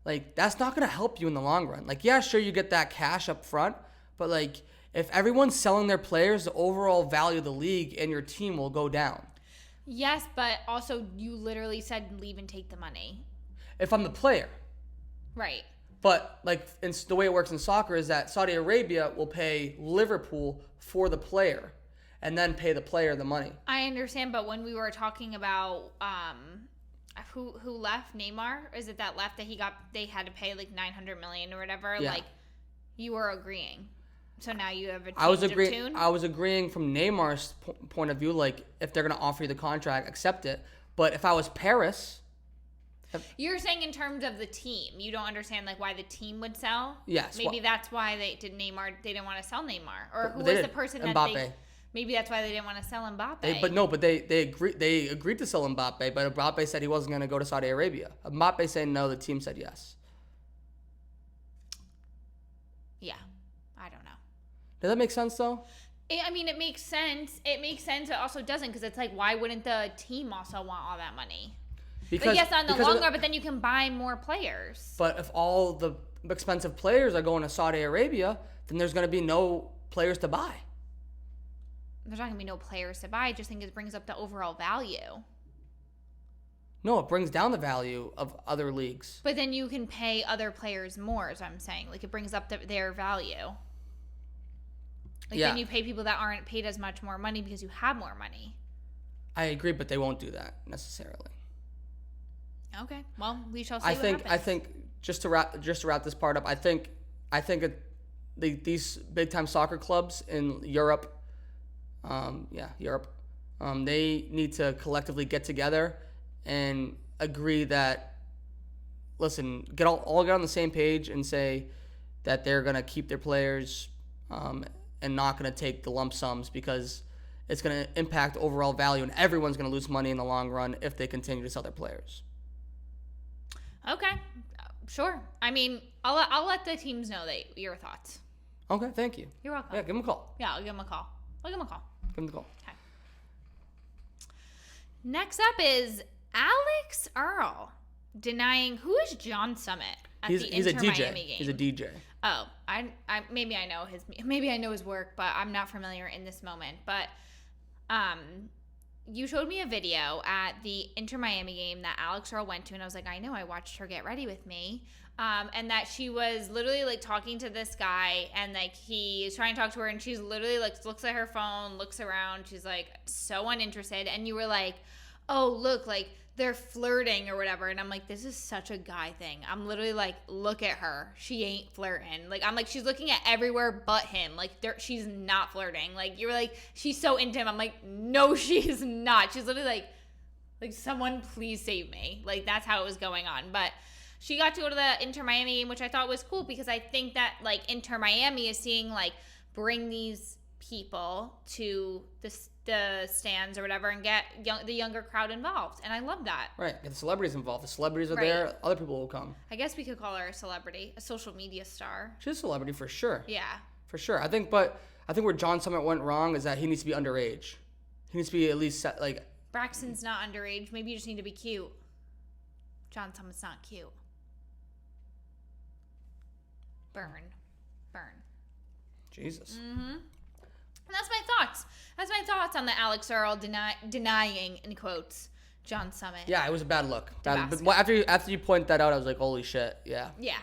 like that's not going to help you in the long run. Like, yeah, sure, you get that cash up front, but like if everyone's selling their players, the overall value of the league and your team will go down. Yes, but also you literally said leave and take the money. If I'm the player. Right. But like the way it works in soccer is that Saudi Arabia will pay Liverpool for the player and then pay the player the money. I understand, but when we were talking about who left, Neymar, is it that left that they had to pay like $900 million or whatever? Yeah. Like you were agreeing. So now you have a change of tune? I was agreeing from Neymar's point of view, like if they're going to offer you the contract, accept it. But if I was Paris... You're saying in terms of the team, you don't understand like why the team would sell? Yes. Maybe that's why they didn't want to sell Neymar. Or who was was the person that Mbappe. Maybe that's why they didn't want to sell Mbappe. They agreed to sell Mbappe, but Mbappe said he wasn't going to go to Saudi Arabia. Mbappe said no, the team said yes. Yeah, I don't know. Does that make sense though? It makes sense. It makes sense. It also doesn't, because it's like, why wouldn't the team also want all that money? Because yes, on the long run, but then you can buy more players. But if all the expensive players are going to Saudi Arabia, then there's going to be no players to buy. There's not going to be no players to buy. I just think it brings up the overall value. No, it brings down the value of other leagues. But then you can pay other players more, is what I'm saying. Like, it brings up their value. Like, then you pay people that aren't paid as much more money because you have more money. I agree, but they won't do that necessarily. Okay. Well, we shall see what happens. I think just to wrap this part up, I think these big time soccer clubs in Europe, they need to collectively get together and agree that, listen, get on the same page and say that they're gonna keep their players and not gonna take the lump sums, because it's gonna impact overall value and everyone's gonna lose money in the long run if they continue to sell their players. Okay, sure. I mean, I'll let the teams know your thoughts. Okay, thank you. You're welcome. Yeah, give them a call. Yeah, I'll give them a call. Give them a call. Okay. Next up is Alix Earle denying, who is John Summit at the InterMiami game. He's a DJ. Oh, maybe I know his work, but I'm not familiar in this moment. But you showed me a video at the InterMiami game that Alix Earle went to, and I was like, I know, I watched her get ready with me. And that she was literally like talking to this guy, and like he is trying to talk to her, and she's literally like looks at her phone, looks around, she's like so uninterested, and you were like, oh, look, like they're flirting or whatever. And I'm like, this is such a guy thing. I'm literally like, look at her, she ain't flirting. Like, I'm like, she's looking at everywhere but him. Like, she's not flirting. Like, you were like, she's so into him. I'm like, no, she's not. She's literally like someone please save me. Like, that's how it was going on. But she got to go to the InterMiami game, which I thought was cool, because I think that like InterMiami is seeing like bring these people to the stands or whatever and get the younger crowd involved, and I love that. Right, get the celebrities involved. The celebrities are there, other people will come. I guess we could call her a celebrity, a social media star. She's a celebrity for sure. Yeah, for sure. I think where John Summit went wrong is that he needs to be underage. He needs to be at least like. Braxton's not underage. Maybe you just need to be cute. John Summit's not cute. Burn. Jesus. Mm-hmm. And that's my thoughts. That's my thoughts on the Alix Earle denying, in quotes, John Summit. Yeah, it was a bad look. But after you point that out, I was like, holy shit, yeah. Yeah.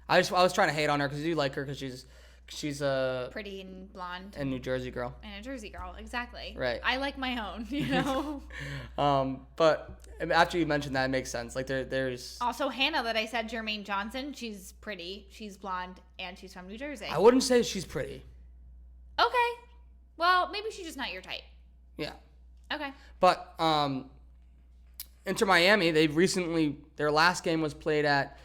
I was trying to hate on her because you like her because she's a pretty and blonde and New Jersey girl. And a Jersey girl, exactly. Right. I like my own, you know. But after you mentioned that, it makes sense. Like there's also Hannah that I said, Jermaine Johnson. She's pretty. She's blonde and she's from New Jersey. I wouldn't say she's pretty. Okay. Well, maybe she's just not your type. Yeah. Okay. But InterMiami, their last game was played at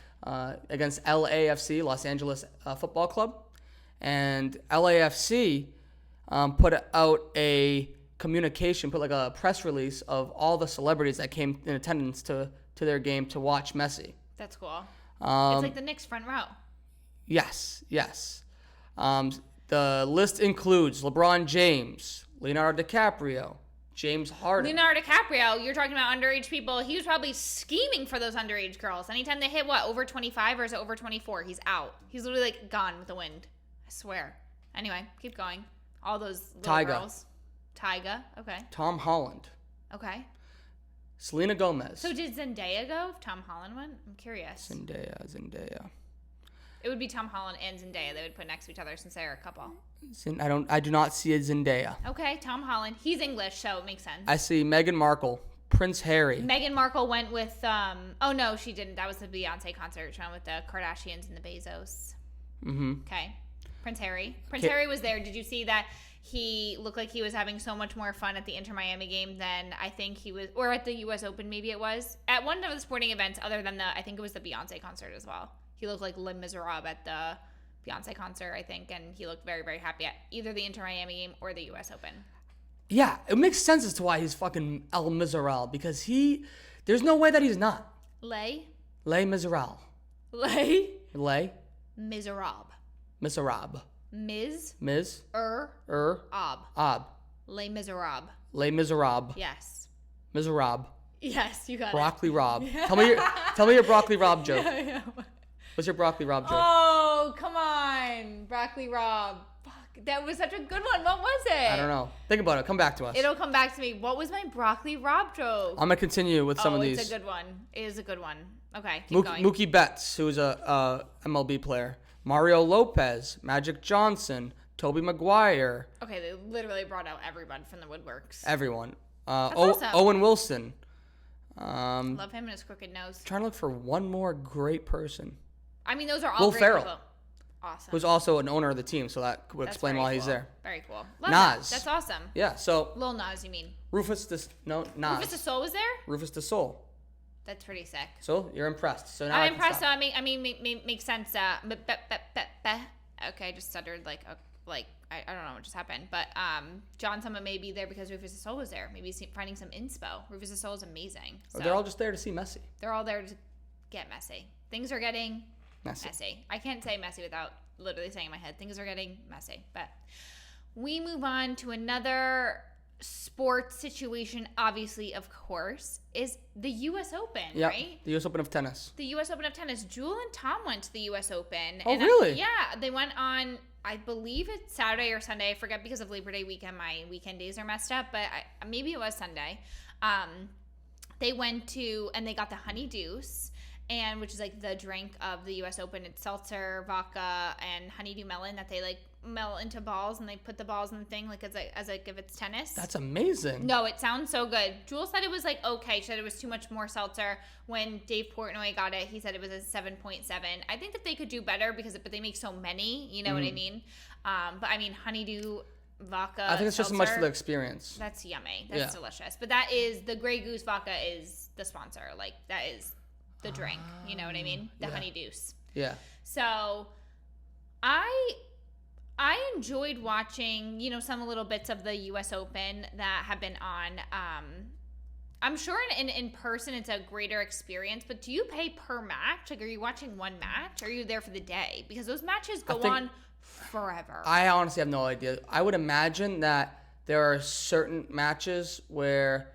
against LAFC, Los Angeles Football Club, and LAFC put out a communication, put like a press release of all the celebrities that came in attendance to their game to watch Messi. That's cool. It's like the Knicks front row. Yes. The list includes LeBron James, Leonardo DiCaprio, James Harden. Leonardo DiCaprio, you're talking about underage people. He was probably scheming for those underage girls. Anytime they hit, over 25 or is it over 24? He's out. He's literally like gone with the wind. I swear. Anyway, keep going. All those little girls. Tyga, okay. Tom Holland. Okay. Selena Gomez. So did Zendaya go if Tom Holland went? I'm curious. Zendaya. It would be Tom Holland and Zendaya they would put next to each other since they're a couple. I do not see a Zendaya. Okay, Tom Holland. He's English, so it makes sense. I see Meghan Markle, Prince Harry. Meghan Markle went with oh no, she didn't. That was the Beyonce concert. She went with the Kardashians and the Bezos. Mm-hmm. Okay. Prince Harry. Harry was there. Did you see that he looked like he was having so much more fun at the InterMiami game than I think he was, or at the US Open maybe it was, at one of the sporting events other than I think it was the Beyonce concert as well. He looked like Les Miserables at the Beyonce concert, I think, and he looked very, very happy at either the InterMiami game or the US Open. Yeah, it makes sense as to why he's fucking El Miserable, because there's no way that he's not. Les Miserable. Les Les Miserable. Miserable. Ms. Ob. Les Miserables. Les Miserable. Yes. Miserable. Yes, you got Broccoli Rob. Tell me your Broccoli Rob joke. Yeah. What's your Broccoli Rob joke? Oh, come on. Broccoli Rob. Fuck, that was such a good one. What was it? I don't know. Think about it. Come back to us. It'll come back to me. What was my Broccoli Rob joke? I'm going to continue with some of these. It's a good one. It is a good one. Okay, keep going. Mookie Betts, who's a MLB player. Mario Lopez. Magic Johnson. Tobey Maguire. Okay, they literally brought out everyone from the woodworks. Everyone. Awesome. Owen Wilson. Love him and his crooked nose. Trying to look for one more great person. I mean, those are all Will great Ferrell. people. Awesome. Who's also an owner of the team, so that would explain why he's there. Very cool. Love Nas. That. That's awesome. Yeah, so Lil Nas, you mean? Nas. Rufus the Soul was there? Rufus the Soul. That's pretty sick. So you're impressed. So now I'm impressed. So I mean, makes sense. Okay, I just stuttered like I don't know what just happened, but John Summit may be there because Rufus the Soul was there. Maybe finding some inspo. Rufus the Soul is amazing. So they're all just there to see Messi. They're all there to get messy. Things are getting messy. I can't say messy without literally saying in my head. Things are getting messy. But we move on to another sports situation, obviously, of course, is the U.S. Open, right? The U.S. Open of tennis. The U.S. Open of tennis. Jewel and Tom went to the U.S. Open. Oh, really? Yeah, they went on, I believe it's Saturday or Sunday. I forget because of Labor Day weekend. My weekend days are messed up, but maybe it was Sunday. They went to, and they got the Honey Deuce, and which is like the drink of the U.S. Open. It's seltzer, vodka, and honeydew melon that they like melt into balls, and they put the balls in the thing like as if it's tennis. That's amazing. No, it sounds so good. Jewel said it was like okay. She said it was too much more seltzer. When Dave Portnoy got it, he said it was a 7.7. I think that they could do better but they make so many. You know what I mean? But I mean honeydew. Vodka. I think it's just so much for the experience. That's yummy. That's delicious. But that is the Grey Goose vodka is the sponsor. Like that is the drink. You know what I mean? The Honey Deuce. Yeah. So I enjoyed watching, some little bits of the US Open that have been on. I'm sure in person it's a greater experience, but do you pay per match? Like, are you watching one match? Or are you there for the day? Because those matches go on forever. I honestly have no idea. I would imagine that there are certain matches where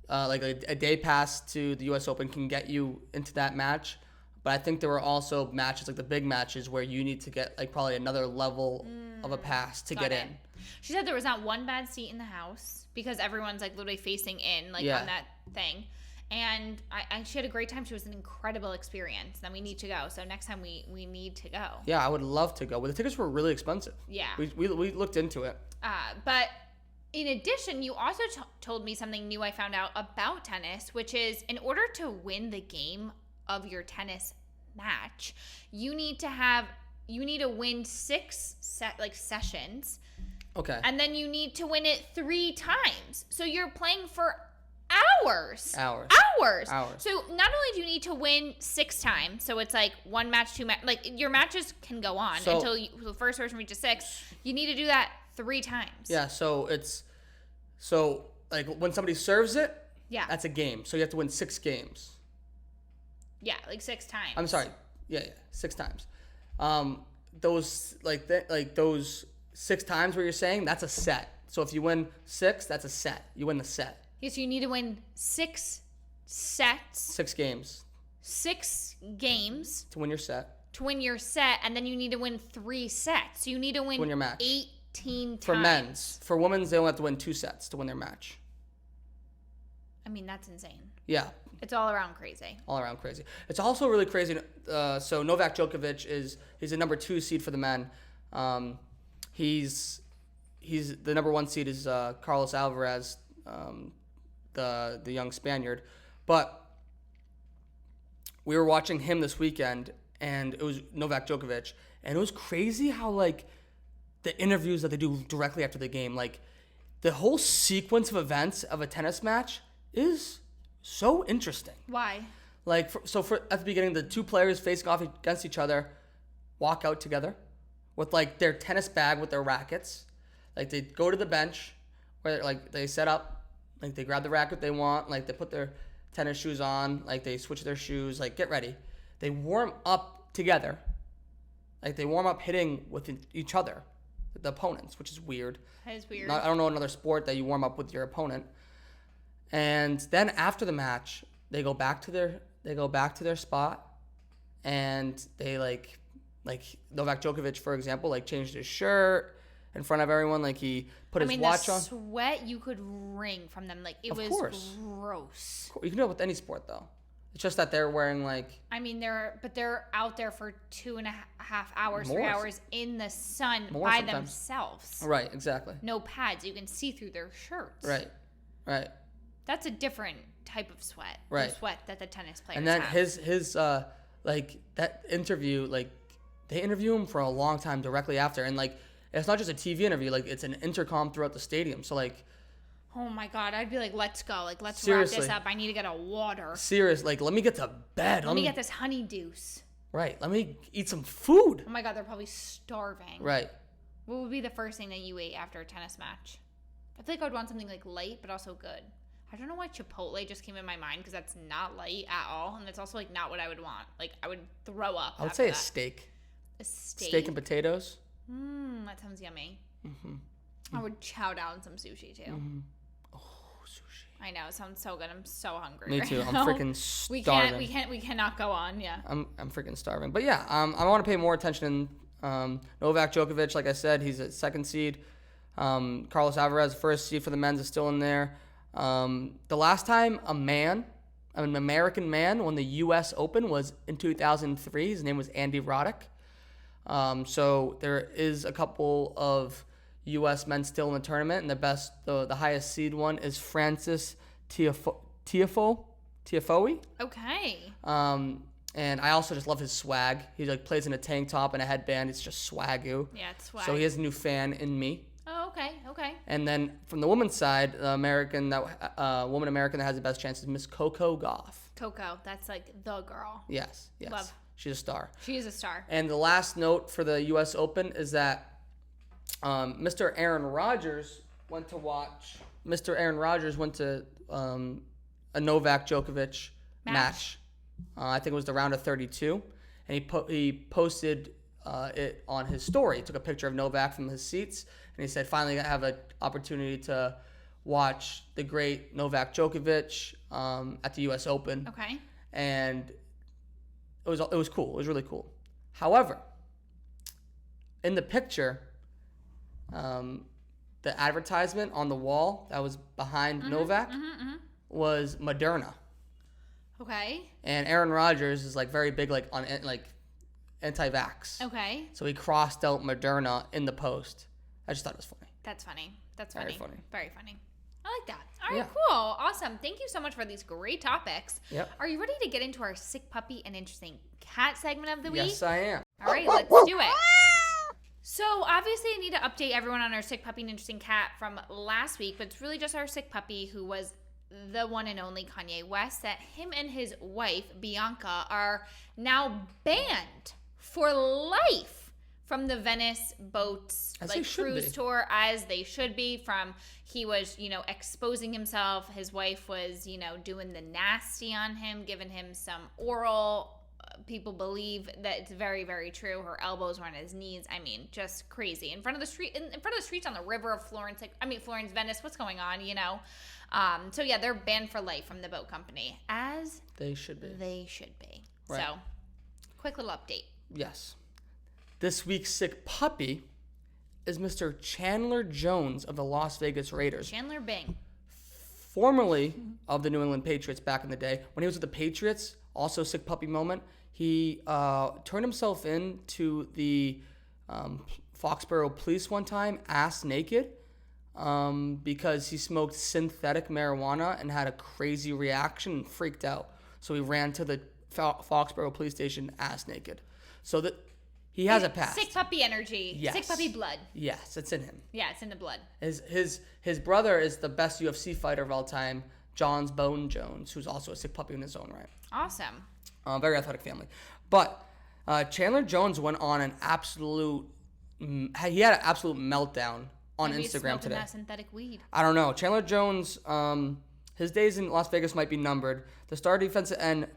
like a day pass to the U.S. Open can get you into that match. But I think there were also matches, like the big matches, where you need to get like probably another level of a pass to get in. She said there was not one bad seat in the house because everyone's like literally facing in on that thing. And she had a great time. She was an incredible experience. Then we need to go. So next time we need to go. Yeah, I would love to go. But the tickets were really expensive. Yeah. We looked into it. But in addition, you also told me something new I found out about tennis, which is in order to win the game of your tennis match, you need to win 6 sessions. Okay. And then you need to win it 3 times. So you're playing for hours. So not only do you need to win 6 times, so it's like 1 match, 2 match, like your matches can go on until the first person reaches 6. You need to do that 3 times. Yeah. So like when somebody serves it, that's a game. So you have to win 6 games. Yeah, like 6 times. I'm sorry. Yeah, 6 times. Those those 6 times where you're saying that's a set. So if you win 6, that's a set. You win the set. Yes, you need to win 6 sets. 6 games. 6 games. To win your set. And then you need to win 3 sets. So you need to win your match. 18 times. For men's. For women's, they only have to win 2 sets to win their match. I mean, that's insane. Yeah. It's all around crazy. It's also really crazy. So Novak Djokovic he's the number 2 seed for the men. He's the number 1 seed is Carlos Alvarez, the young Spaniard. But we were watching him this weekend, and it was Novak Djokovic, and it was crazy how like the interviews that they do directly after the game, like the whole sequence of events of a tennis match is so interesting. Why? Like, at the beginning, the 2 players facing off against each other walk out together with, like, their tennis bag with their rackets. Like, they go to the bench where like they set up, like they grab the racket they want, like they put their tennis shoes on, like they switch their shoes, like get ready. They warm up together, like they warm up hitting with each other, the opponents, which is weird. That is weird. I don't know another sport that you warm up with your opponent. And then after the match, they go back to their spot, and they like Novak Djokovic, for example, like changed his shirt in front of everyone, like he put his watch on. The sweat you could wring from them, like it was gross. You can do it with any sport though. It's just that they're wearing like. I mean, they're out there for 2.5 hours, 3 hours in the sun by themselves. Right, exactly. No pads. You can see through their shirts. Right. That's a different type of sweat. Right. The sweat that the tennis players have. And then have. his like that interview, like they interview him for a long time directly after, and like it's not just a TV interview, like it's an intercom throughout the stadium. So like. Oh my God, I'd be like, let's go. Like, let's Seriously. wrap this up. I need to get a water. Seriously, like, let me get to bed. Let me get this honey deuce. Right. Let me eat some food. Oh my God, they're probably starving. Right. What would be the first thing that you ate after a tennis match? I feel like I would want something like light, but also good. I don't know why Chipotle just came in my mind because that's not light at all. And it's also like not what I would want. Like, I would throw up. I would say a steak. A steak? Steak and potatoes. That sounds yummy. Mm-hmm. I would chow down some sushi too. Mm-hmm. Sushi. I know, it sounds so good. I'm so hungry. Me too. Right I'm freaking starving. We cannot go on. Yeah. I'm freaking starving. But yeah, I want to pay more attention. Novak Djokovic, like I said, he's a second seed. Carlos Alvarez, first seed for the men's, is still in there. The last time an American man, won the U.S. Open was in 2003. His name was Andy Roddick. So there is a couple of U.S. men still in the tournament, and the highest seed one is Francis Tiafoe. Okay. And I also just love his swag. He like plays in a tank top and a headband. It's just swagoo. Yeah, it's swag. So he has a new fan in me. Oh, okay. And then from the women's side, the woman American that has the best chance is Miss Coco Gauff. Coco, that's like the girl. Yes. Love. She's a star. She is a star. And the last note for the U.S. Open is that Mr. Aaron Rodgers went to a Novak Djokovic match. I think it was the round of 32, and he posted it on his story. He took a picture of Novak from his seats, and he said, "Finally, I have an opportunity to watch the great Novak Djokovic at the U.S. Open." Okay. And it was cool. It was really cool. However, in the picture, the advertisement on the wall that was behind Novak was Moderna. Okay. And Aaron Rodgers is like very big on anti-vax. Okay. So he crossed out Moderna in the post. I just thought it was funny. That's funny. Very funny. Very funny. I like that. All right, cool. Awesome. Thank you so much for these great topics. Yep. Are you ready to get into our sick puppy and interesting cat segment of the week? Yes, I am. All right, let's do it. So obviously I need to update everyone on our sick puppy and interesting cat from last week, but it's really just our sick puppy who was the one and only Kanye West, that him and his wife, Bianca, are now banned for life from the Venice boats cruise tour, as they should be. He was, exposing himself. His wife was, doing the nasty on him, giving him some oral. People believe that it's very, very true. Her elbows were on his knees. I mean, just crazy. In front of the streets on the river of Florence. Florence, Venice. What's going on, So yeah, they're banned for life from the boat company, as they should be. Right. So, quick little update. Yes. This week's sick puppy is Mr. Chandler Jones of the Las Vegas Raiders. Chandler Bing. Formerly of the New England Patriots back in the day. When he was with the Patriots, also sick puppy moment, he turned himself in to the Foxborough police one time, ass naked, because he smoked synthetic marijuana and had a crazy reaction and freaked out. So he ran to the Foxborough police station ass naked. So that he has a past. Sick puppy energy. Yes. Sick puppy blood. Yes, it's in him. Yeah, it's in the blood. His brother is the best UFC fighter of all time, John Bone Jones, who's also a sick puppy in his own right. Awesome. Very athletic family. But Chandler Jones went on he had an absolute meltdown on Maybe he's Instagram smoking today. that synthetic weed. I don't know. Chandler Jones, his days in Las Vegas might be numbered. The star defensive end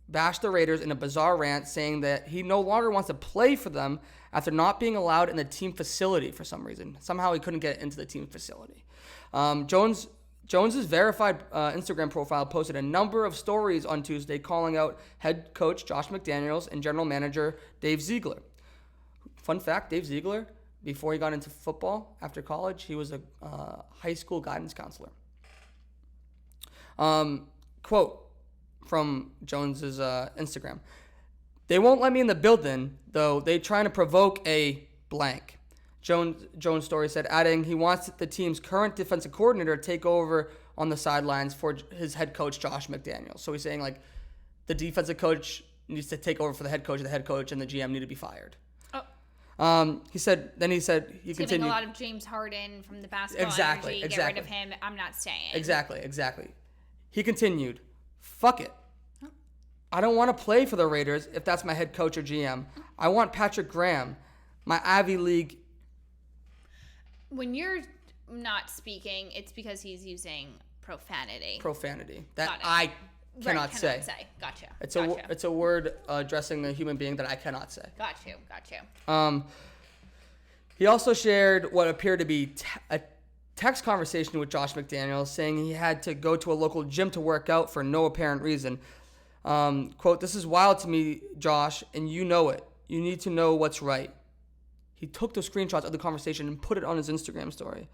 bashed the Raiders in a bizarre rant, saying that he no longer wants to play for them after not being allowed in the team facility for some reason. Somehow he couldn't get into the team facility. Jones's verified Instagram profile posted a number of stories on Tuesday calling out head coach Josh McDaniels and general manager Dave Ziegler. Fun fact, Dave Ziegler, before he got into football after college, he was a high school guidance counselor. Quote from Jones's Instagram. They won't let me in the building, though. They trying to provoke a blank. Jones' story said, adding he wants the team's current defensive coordinator to take over on the sidelines for his head coach, Josh McDaniels. So he's saying, like, the defensive coach needs to take over for the head coach and the GM need to be fired. He continued. Giving a lot of James Harden from the basketball energy. Get rid of him. I'm not staying. Exactly. He continued, fuck it. I don't want to play for the Raiders if that's my head coach or GM. I want Patrick Graham, my Ivy League. When you're not speaking, it's because he's using profanity. That I cannot say. Gotcha. It's a word addressing a human being that I cannot say. Got you. He also shared what appeared to be a text conversation with Josh McDaniels, saying he had to go to a local gym to work out for no apparent reason. Quote, this is wild to me, Josh, and you know it. You need to know what's right. He took those screenshots of the conversation and put it on his Instagram story.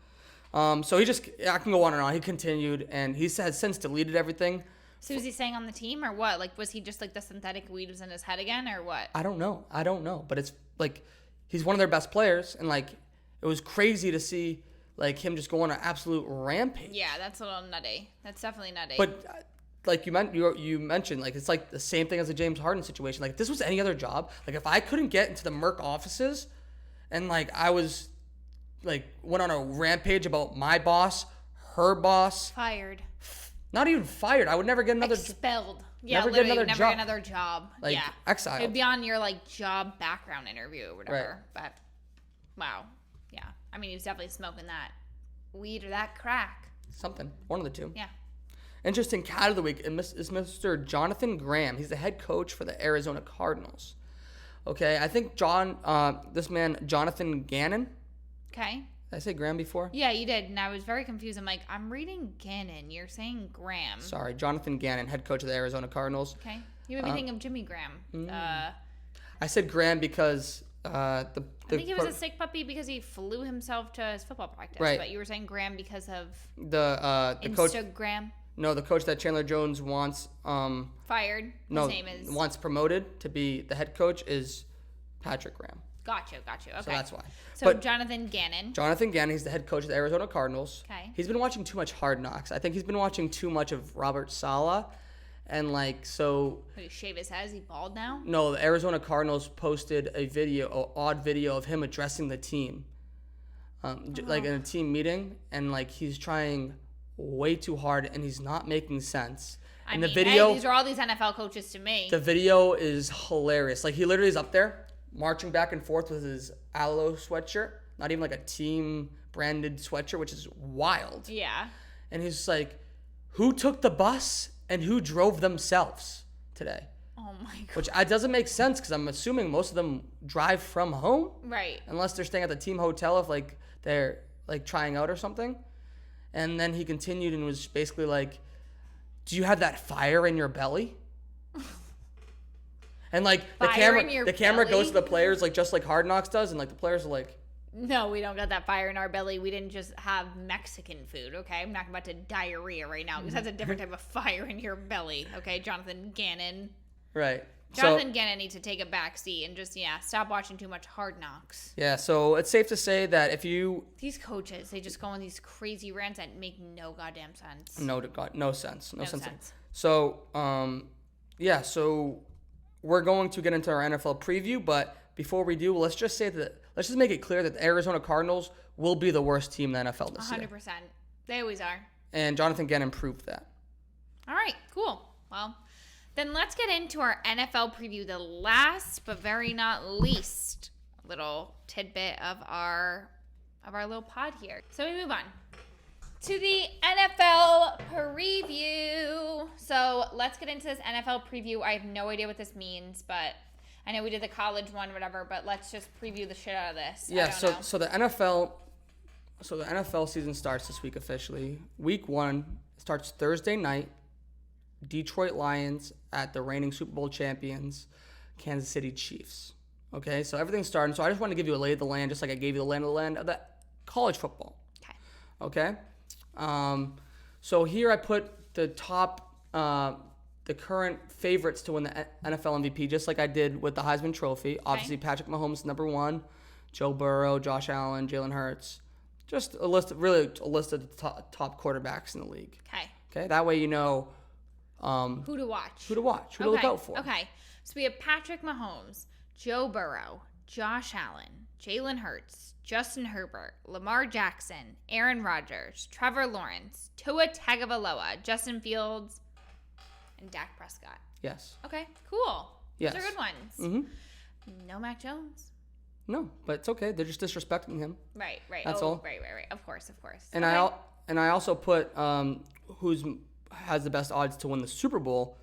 So I can go on and on. He continued, and he has since deleted everything. So was he saying on the team or what? Like, was he just like the synthetic weed was in his head again or what? I don't know. But it's like, he's one of their best players, and like, it was crazy to see like him just go on an absolute rampage. Yeah, that's a little nutty. That's definitely nutty. But like you mentioned, like it's like the same thing as the James Harden situation. Like if this was any other job, like if I couldn't get into the Merck offices, and like I was like went on a rampage about my boss, her boss, fired. Not even fired. I would never get another expelled. Yeah, never literally, get get another job. Like, yeah, exiled. It'd be on your like job background interview or whatever. Right. But wow, yeah. I mean, he was definitely smoking that weed or that crack. Something. One of the two. Yeah. Interesting cat of the week is Mr. Jonathan Graham. He's the head coach for the Arizona Cardinals. Okay, I think this man, Jonathan Gannon. Okay. Did I say Graham before? Yeah, you did, and I was very confused. I'm like, I'm reading Gannon. You're saying Graham. Sorry, Jonathan Gannon, head coach of the Arizona Cardinals. Okay. You made me think of Jimmy Graham. I said Graham because I think he was a sick puppy because he flew himself to his football practice. Right. But you were saying Graham because of the coach. Instagram. No, the coach that Chandler Jones wants fired. No, his name is wants promoted to be the head coach is Patrick Graham. Got you. Okay. So that's why. So but Jonathan Gannon. He's the head coach of the Arizona Cardinals. Okay. He's been watching too much Hardknocks. I think he's been watching too much of Robert Saleh. And like, so. Did he shave his head? Is he bald now? No, the Arizona Cardinals posted an odd video of him addressing the team. Like in a team meeting. And like, he's trying way too hard and he's not making sense. The video, hey, these are all these NFL coaches to me. The video is hilarious. Like, he literally is up there marching back and forth with his Aloe sweatshirt. Not even like a team branded sweatshirt, which is wild. Yeah. And he's like, who took the bus and who drove themselves today? Oh my God. Which doesn't make sense because I'm assuming most of them drive from home. Right. Unless they're staying at the team hotel if like they're like trying out or something. And then he continued and was basically like, do you have that fire in your belly? And like the camera goes to the players like just like Hardknocks does, and like the players are like, no, we don't got that fire in our belly. We didn't just have Mexican food, okay? I'm not about to diarrhea right now because that's a different type of fire in your belly, okay? Jonathan Gannon. Right. Jonathan Gannon needs to take a back seat and just, stop watching too much Hardknocks. Yeah, so it's safe to say that if you... These coaches, they just go on these crazy rants that make no goddamn sense. No sense. So, so we're going to get into our NFL preview, but before we do, let's just make it clear that the Arizona Cardinals will be the worst team in the NFL this year. 100%. They always are. And Jonathan Gannon proved that. All right, cool. Well, then let's get into our NFL preview, the last but very not least little tidbit of our of our little pod here. So we move on to the NFL preview. So let's get into this NFL preview. I have no idea what this means, but I know we did the college one, whatever, but let's just preview the shit out of this. Yeah, so the NFL season starts this week officially. Week 1 starts Thursday night. Detroit Lions at the reigning Super Bowl champions, Kansas City Chiefs. Okay, so everything's starting. So I just want to give you a lay of the land, just like I gave you the land of the college football. Okay. So here I put the top, the current favorites to win the NFL MVP, just like I did with the Heisman Trophy. Obviously, Patrick Mahomes number 1, Joe Burrow, Josh Allen, Jalen Hurts. Just a list of the top quarterbacks in the league. Okay. That way you know who to watch. Who to look out for. Okay. So we have Patrick Mahomes, Joe Burrow, Josh Allen, Jalen Hurts, Justin Herbert, Lamar Jackson, Aaron Rodgers, Trevor Lawrence, Tua Tagovailoa, Justin Fields, and Dak Prescott. Yes. Okay, cool. Yes. Those are good ones. Mm-hmm. No Mac Jones. No, but it's okay. They're just disrespecting him. Right. That's all. Right. Of course. And okay. I also put who's has the best odds to win the Super Bowl.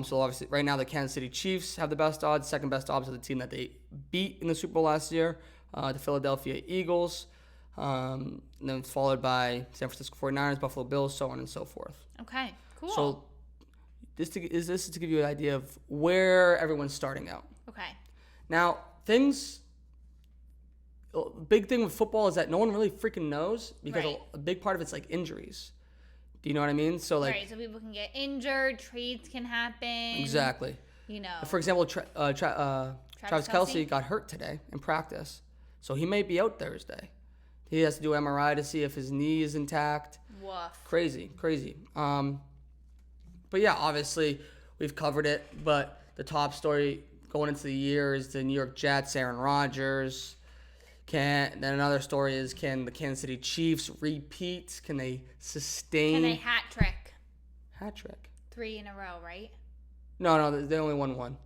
So obviously right now the Kansas City Chiefs have the best odds. Second best odds are the team that they beat in the Super Bowl last year, the Philadelphia Eagles. And then followed by San Francisco 49ers, Buffalo Bills, so on and so forth. Okay, cool. So this is to give you an idea of where everyone's starting out. Okay. Now, big thing with football is that no one really freaking knows because a big part of it's like injuries. Do you know what I mean? So like, right, so people can get injured, trades can happen. Exactly. You know. For example, Travis Kelce got hurt today in practice, so he may be out Thursday. He has to do an MRI to see if his knee is intact. Woof. Crazy. But yeah, obviously we've covered it. But the top story going into the year is the New York Jets, Aaron Rodgers. Then another story is, can the Kansas City Chiefs repeat? Can they sustain? Can they hat trick? Hat trick. 3 in a row, right? No, they only won 1.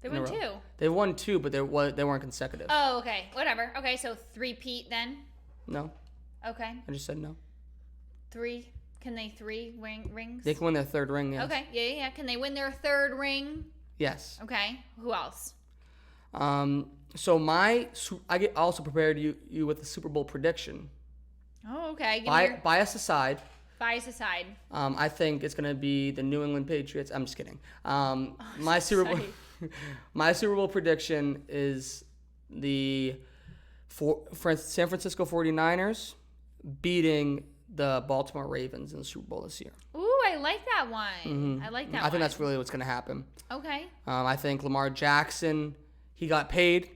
They won 2. They won 2, but they weren't consecutive. Oh, okay. Whatever. Okay, so 3-peat then? No. Okay. I just said no. 3. Can they 3 rings? They can win their 3rd ring, yes. Okay, yeah. Can they win their 3rd ring? Yes. Okay. Who else? So I also prepared you with the Super Bowl prediction. Oh, okay. Bias aside. Bias aside. I think it's gonna be the New England Patriots. I'm just kidding. My Super Bowl prediction is the San Francisco 49ers beating the Baltimore Ravens in the Super Bowl this year. Ooh, I like that one. Mm-hmm. I like that I think that's really what's gonna happen. Okay. I think Lamar Jackson, he got paid.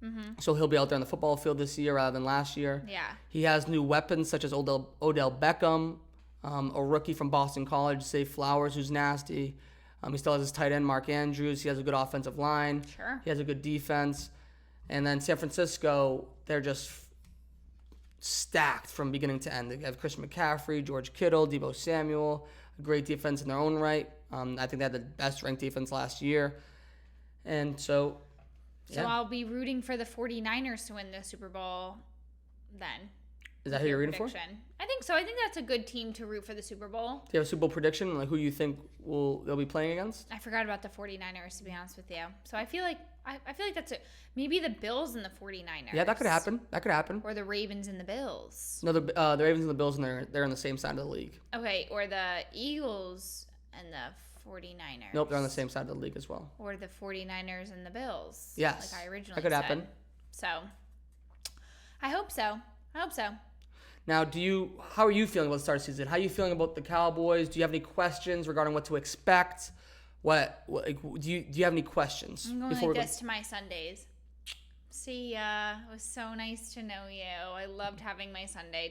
Mm-hmm. So he'll be out there on the football field this year rather than last year. Yeah. He has new weapons such as Odell Beckham, a rookie from Boston College, Zay Flowers, who's nasty. He still has his tight end, Mark Andrews. He has a good offensive line. Sure. He has a good defense. And then San Francisco, they're just stacked from beginning to end. They have Christian McCaffrey, George Kittle, Deebo Samuel, a great defense in their own right. I think they had the best ranked defense last year. And so... So I'll be rooting for the 49ers to win the Super Bowl then. Is that who you're rooting for? I think so. I think that's a good team to root for the Super Bowl. Do you have a Super Bowl prediction, like who you think they'll be playing against? I forgot about the 49ers, to be honest with you. So I feel like that's it. Maybe the Bills and the 49ers. Yeah, that could happen. Or the Ravens and the Bills. No, the Ravens and the Bills, and they're on the same side of the league. Okay, or the Eagles and the 49ers. Nope, they're on the same side of the league as well. Or the 49ers and the Bills. Yes. Like I originally said. That could happen. So, I hope so. Now, how are you feeling about the start of the season? How are you feeling about the Cowboys? Do you have any questions regarding what to expect? Do you have any questions? I'm going like this to my Sundays. See ya. It was so nice to know you. I loved having my Sunday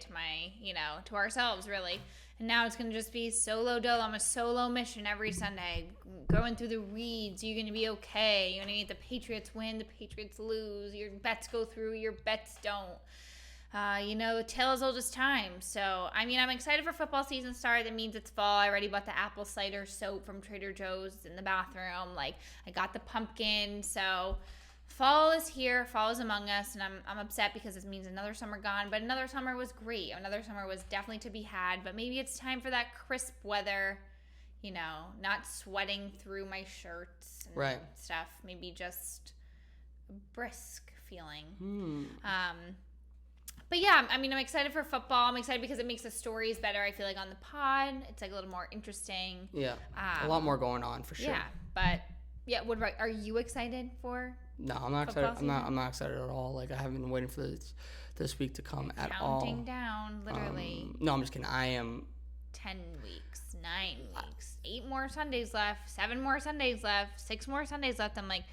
to ourselves, really. And now it's going to just be solo dolo. I'm a solo mission every Sunday. Going through the reads. You're going to be okay. You're going to need the Patriots win, the Patriots lose. Your bets go through, your bets don't. The tale as old as time. So, I'm excited for football season start. That means it's fall. I already bought the apple cider soap from Trader Joe's in the bathroom. I got the pumpkin. So, Fall is here. Fall is among us, and I'm upset because this means another summer gone. But another summer was great. Another summer was definitely to be had. But maybe it's time for that crisp weather. You know, not sweating through my shirts and stuff. Maybe just a brisk feeling. But yeah, I mean, I'm excited for football. I'm excited because it makes the stories better. I feel like on the pod, it's like a little more interesting. Yeah, a lot more going on for sure. Yeah, but yeah, are you excited for? No, I'm not excited. I'm not excited at all. Like I haven't been waiting for this week to come at all. Counting down, literally. No, I'm just kidding. I am. 10 weeks, 9 weeks, 8 more Sundays left, 7 more Sundays left, 6 more Sundays left. I'm like,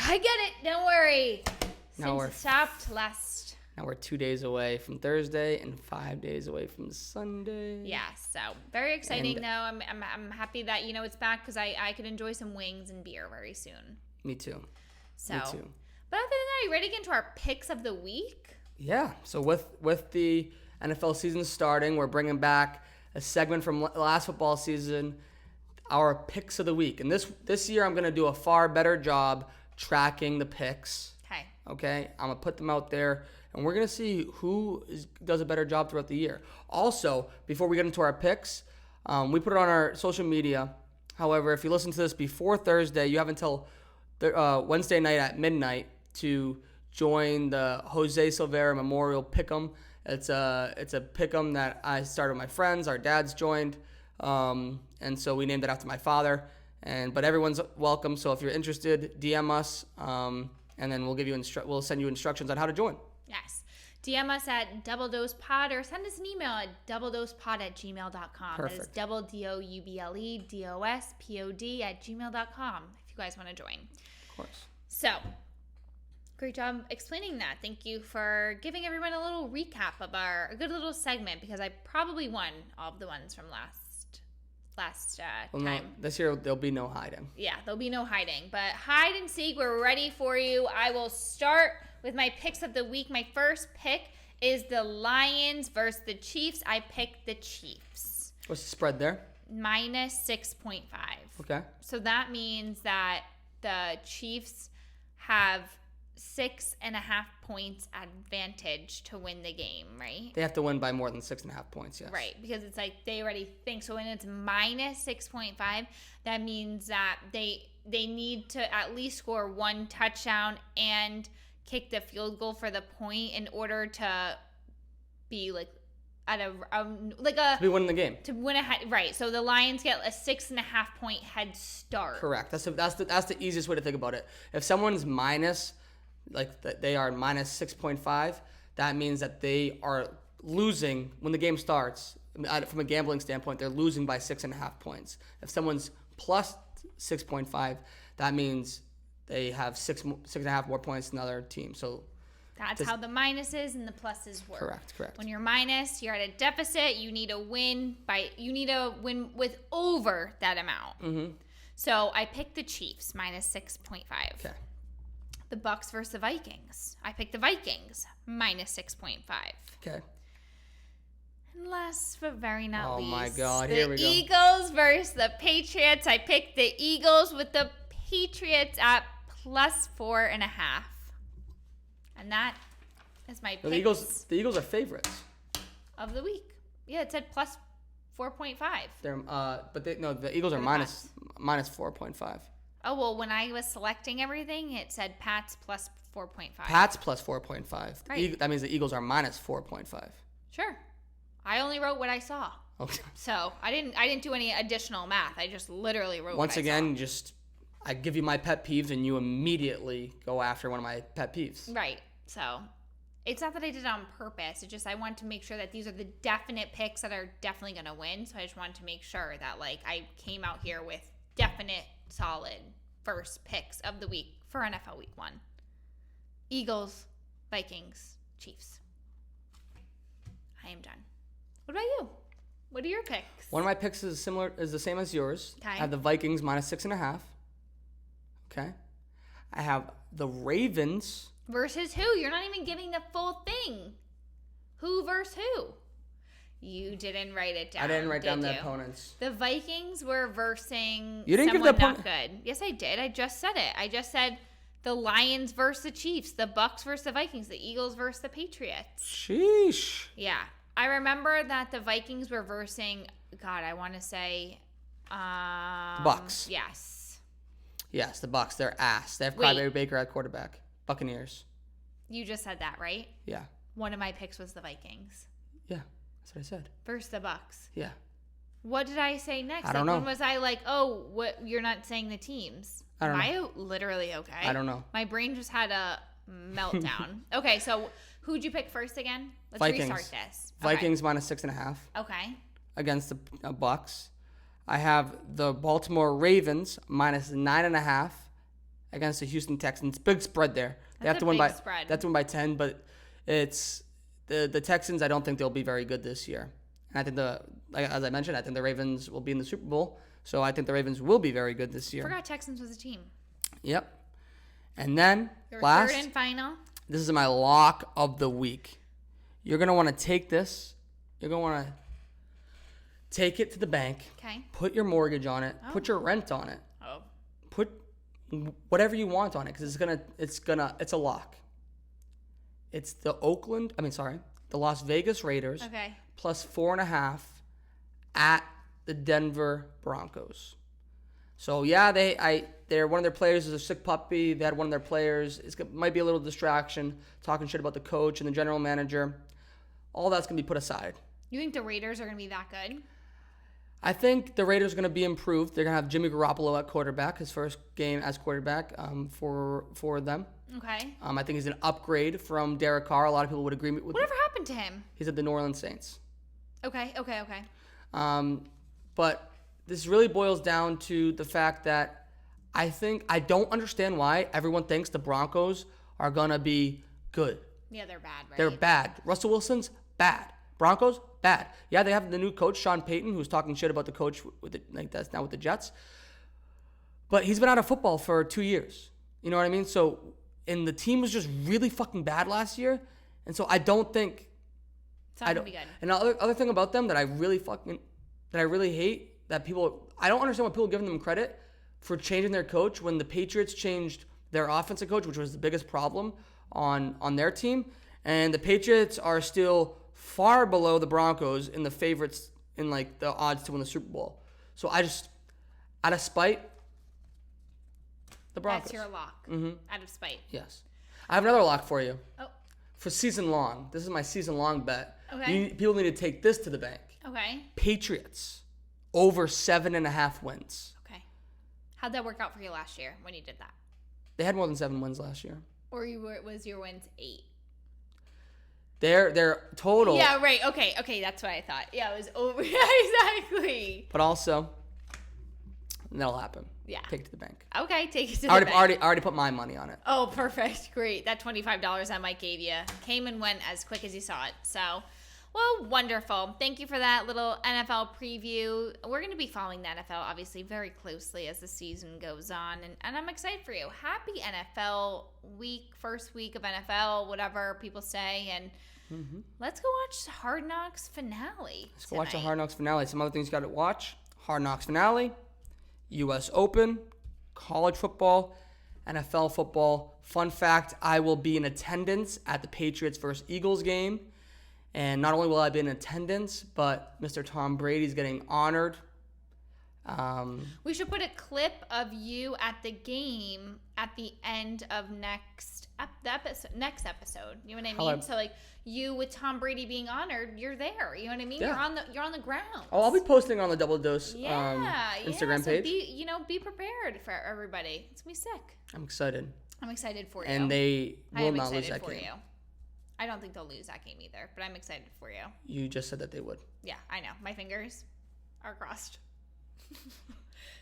I get it. Don't worry. Since it stopped last. Now we're 2 days away from Thursday and 5 days away from Sunday. Yeah, so very exciting though. I'm happy that it's back because I could enjoy some wings and beer very soon. Me too. So, me too. But other than that, are you ready to get into our picks of the week? Yeah. So with the NFL season starting, we're bringing back a segment from last football season, our picks of the week. And this year, I'm going to do a far better job tracking the picks. Okay? I'm going to put them out there, and we're going to see who does a better job throughout the year. Also, before we get into our picks, we put it on our social media. However, if you listen to this before Thursday, you have until Wednesday night at midnight to join the Jose Silveira Memorial Pick'em. It's a pick'em that I started with my friends. Our dads joined, and so we named it after my father. But everyone's welcome. So if you're interested, DM us, and then we'll send you instructions on how to join. Yes, DM us at DoubleDosePod or send us an email at doubledosepod@gmail.com. Perfect. That is doubledoublespod@gmail.com if you guys want to join. Of course. So. Great job explaining that. Thank you for giving everyone a little recap of a good little segment because I probably won all of the ones from last time. No, this year there'll be no hiding. Yeah, there'll be no hiding. But hide and seek, we're ready for you. I will start with my picks of the week. My first pick is the Lions versus the Chiefs. I picked the Chiefs. What's the spread there? -6.5. Okay. So that means that the Chiefs have 6.5 points advantage to win the game, right? They have to win by more than 6.5 points, yes. Right, because it's like they already think. So when it's -6.5, that means that they need to at least score one touchdown and kick the field goal for the point in order to be like at to be winning the game. To win right. So the Lions get a 6.5 point head start. Correct. That's the easiest way to think about it. If someone's they are -6.5, that means that they are losing when the game starts. From a gambling standpoint, they're losing by 6.5 points. If someone's plus 6.5, that means they have 6.5 more points than the other team. So that's how the minuses and the pluses work. Correct. When you're minus, you're at a deficit. You need to win with over that amount. Mm-hmm. So I picked the Chiefs -6.5. Okay. The Bucks versus the Vikings. I picked the Vikings -6.5. Okay. And last but very not least. Oh my God, here we go. The Eagles versus the Patriots. I picked the Eagles with the Patriots at +4.5. And that is my pick. The Eagles are favorites Of the week. Yeah, it said +4.5. The Eagles are -4.5. Oh, well, when I was selecting everything, it said Pats +4.5. Pats +4.5. Right. That means the Eagles are -4.5. Sure. I only wrote what I saw. Okay. So I didn't do any additional math. I just literally wrote Once what again, I saw. I give you my pet peeves and you immediately go after one of my pet peeves. Right. So it's not that I did it on purpose. It's just I wanted to make sure that these are the definite picks that are definitely going to win. So I just wanted to make sure that I came out here with definite, solid first picks of the week for NFL Week 1. Eagles, Vikings, Chiefs. I am done. What about you? What are your picks? One of my picks is the same as yours. Okay. I have the Vikings -6.5. Okay. I have the Ravens. Versus who? You're not even giving the full thing. Who versus who? You didn't write it down. I didn't write down the opponents. The Vikings were versing you didn't someone give the not good. Yes, I did. I just said it. I just said The Lions versus the Chiefs. The Bucks versus the Vikings. The Eagles versus the Patriots. Sheesh. Yeah. I remember that the Vikings were versing, God, I want to say... the Bucks. Yes. Yes, the Bucks. They're ass. They have Clyde Baker at quarterback. Buccaneers. You just said that, right? Yeah. One of my picks was the Vikings. Yeah, that's what I said. Versus the Bucks. Yeah. What did I say next? I don't know. When was I like, oh, what? You're not saying the teams? I don't know. Am I literally okay? I don't know. My brain just had a meltdown. Okay, so who'd you pick first again? Let's Vikings. restart this. Vikings minus 6.5. Okay. Against the Bucks. I have the Baltimore Ravens minus 9.5 against the Houston Texans. Big spread there. They have to win by 10, but it's the Texans. I don't think they'll be very good this year. And I think as I mentioned, I think the Ravens will be in the Super Bowl. So I think the Ravens will be very good this year. Forgot Texans was a team. Yep. And then Your last, third and final. This is my lock of the week. You're gonna want to take this. You're gonna want to take it to the bank. Okay. Put your mortgage on it. Oh. Put your rent on it. Oh. Put whatever you want on it because it's a lock. It's the Las Vegas Raiders. Okay. Plus 4.5 at the Denver Broncos. So yeah, they're one of their players is a sick puppy. They had one of their players. It might be a little distraction, talking shit about the coach and the general manager. All that's gonna be put aside. You think the Raiders are gonna be that good? I think the Raiders are going to be improved. They're going to have Jimmy Garoppolo at quarterback, his first game as quarterback for them. Okay. I think he's an upgrade from Derek Carr. A lot of people would agree with me. Whatever happened to him? He's at the New Orleans Saints. Okay. But this really boils down to the fact that I don't understand why everyone thinks the Broncos are going to be good. Yeah, they're bad, right? They're bad. Russell Wilson's bad. Broncos, bad. Yeah, they have the new coach, Sean Payton, who's talking shit about the coach that's now with the Jets. But he's been out of football for 2 years. You know what I mean? And the team was just really fucking bad last year. And so I don't think... It's not going to be good. And other thing about them that I really hate, that people... I don't understand why people give them credit for changing their coach when the Patriots changed their offensive coach, which was the biggest problem on their team. And the Patriots are still far below the Broncos in the favorites in like the odds to win the Super Bowl. So I just, out of spite, the Broncos. That's your lock. Mm-hmm. Out of spite. Yes. I have another lock for you. Oh. For season long. This is my season long bet. Okay. People need to take this to the bank. Okay. Patriots over 7.5 wins. Okay. How'd that work out for you last year when you did that? They had more than 7 wins last year. Or was your wins 8? Their total. Yeah, right. Okay, that's what I thought. Yeah, it was over. Exactly. But also, that'll happen. Yeah. Take it to the bank. Okay, take it to the bank. I already put my money on it. Oh, perfect. Great. That $25 I Mike gave you came and went as quick as you saw it. So, well, wonderful. Thank you for that little NFL preview. We're going to be following the NFL, obviously, very closely as the season goes on. And I'm excited for you. Happy NFL week, first week of NFL, whatever people say. And let's go watch Hard Knocks finale. Let's go watch the Hard Knocks finale. Some other things you got to watch. Hard Knocks finale, U.S. Open, college football, NFL football. Fun fact, I will be in attendance at the Patriots versus Eagles game. And not only will I be in attendance, but Mr. Tom Brady's getting honored. We should put a clip of you at the game at the end of next episode. You know what I mean? So like you with Tom Brady being honored, you're there. You know what I mean? Yeah. You're on the ground. Oh, I'll be posting on the Double Dose Instagram page. Be prepared for everybody. It's gonna be sick. I'm excited. I'm excited for you. And they will not lose that game. You. I don't think they'll lose that game either, but I'm excited for you. You just said that they would. Yeah, I know. My fingers are crossed.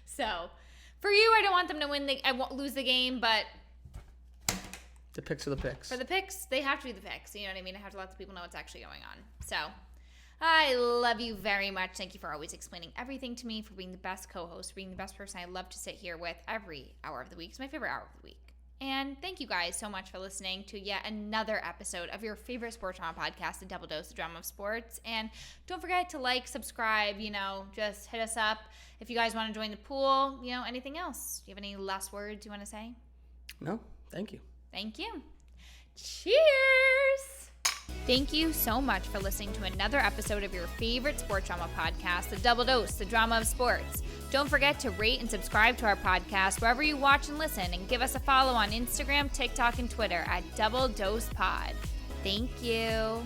So, for you, I don't want them to win. I won't lose the game, but the picks are the picks. For the picks, they have to be the picks. You know what I mean? I have to let the people know what's actually going on. So, I love you very much. Thank you for always explaining everything to me, for being the best co-host, being the best person I love to sit here with every hour of the week. It's my favorite hour of the week. And thank you guys so much for listening to yet another episode of your favorite sports drama podcast, The Double Dose, the Drama of Sports. And don't forget to like, subscribe, just hit us up. If you guys want to join the pool, anything else. Do you have any last words you want to say? No. Thank you. Thank you. Cheers! Thank you so much for listening to another episode of your favorite sports drama podcast, The Double Dose, the drama of sports. Don't forget to rate and subscribe to our podcast wherever you watch and listen, and give us a follow on Instagram, TikTok, and Twitter at Double Dose Pod. Thank you.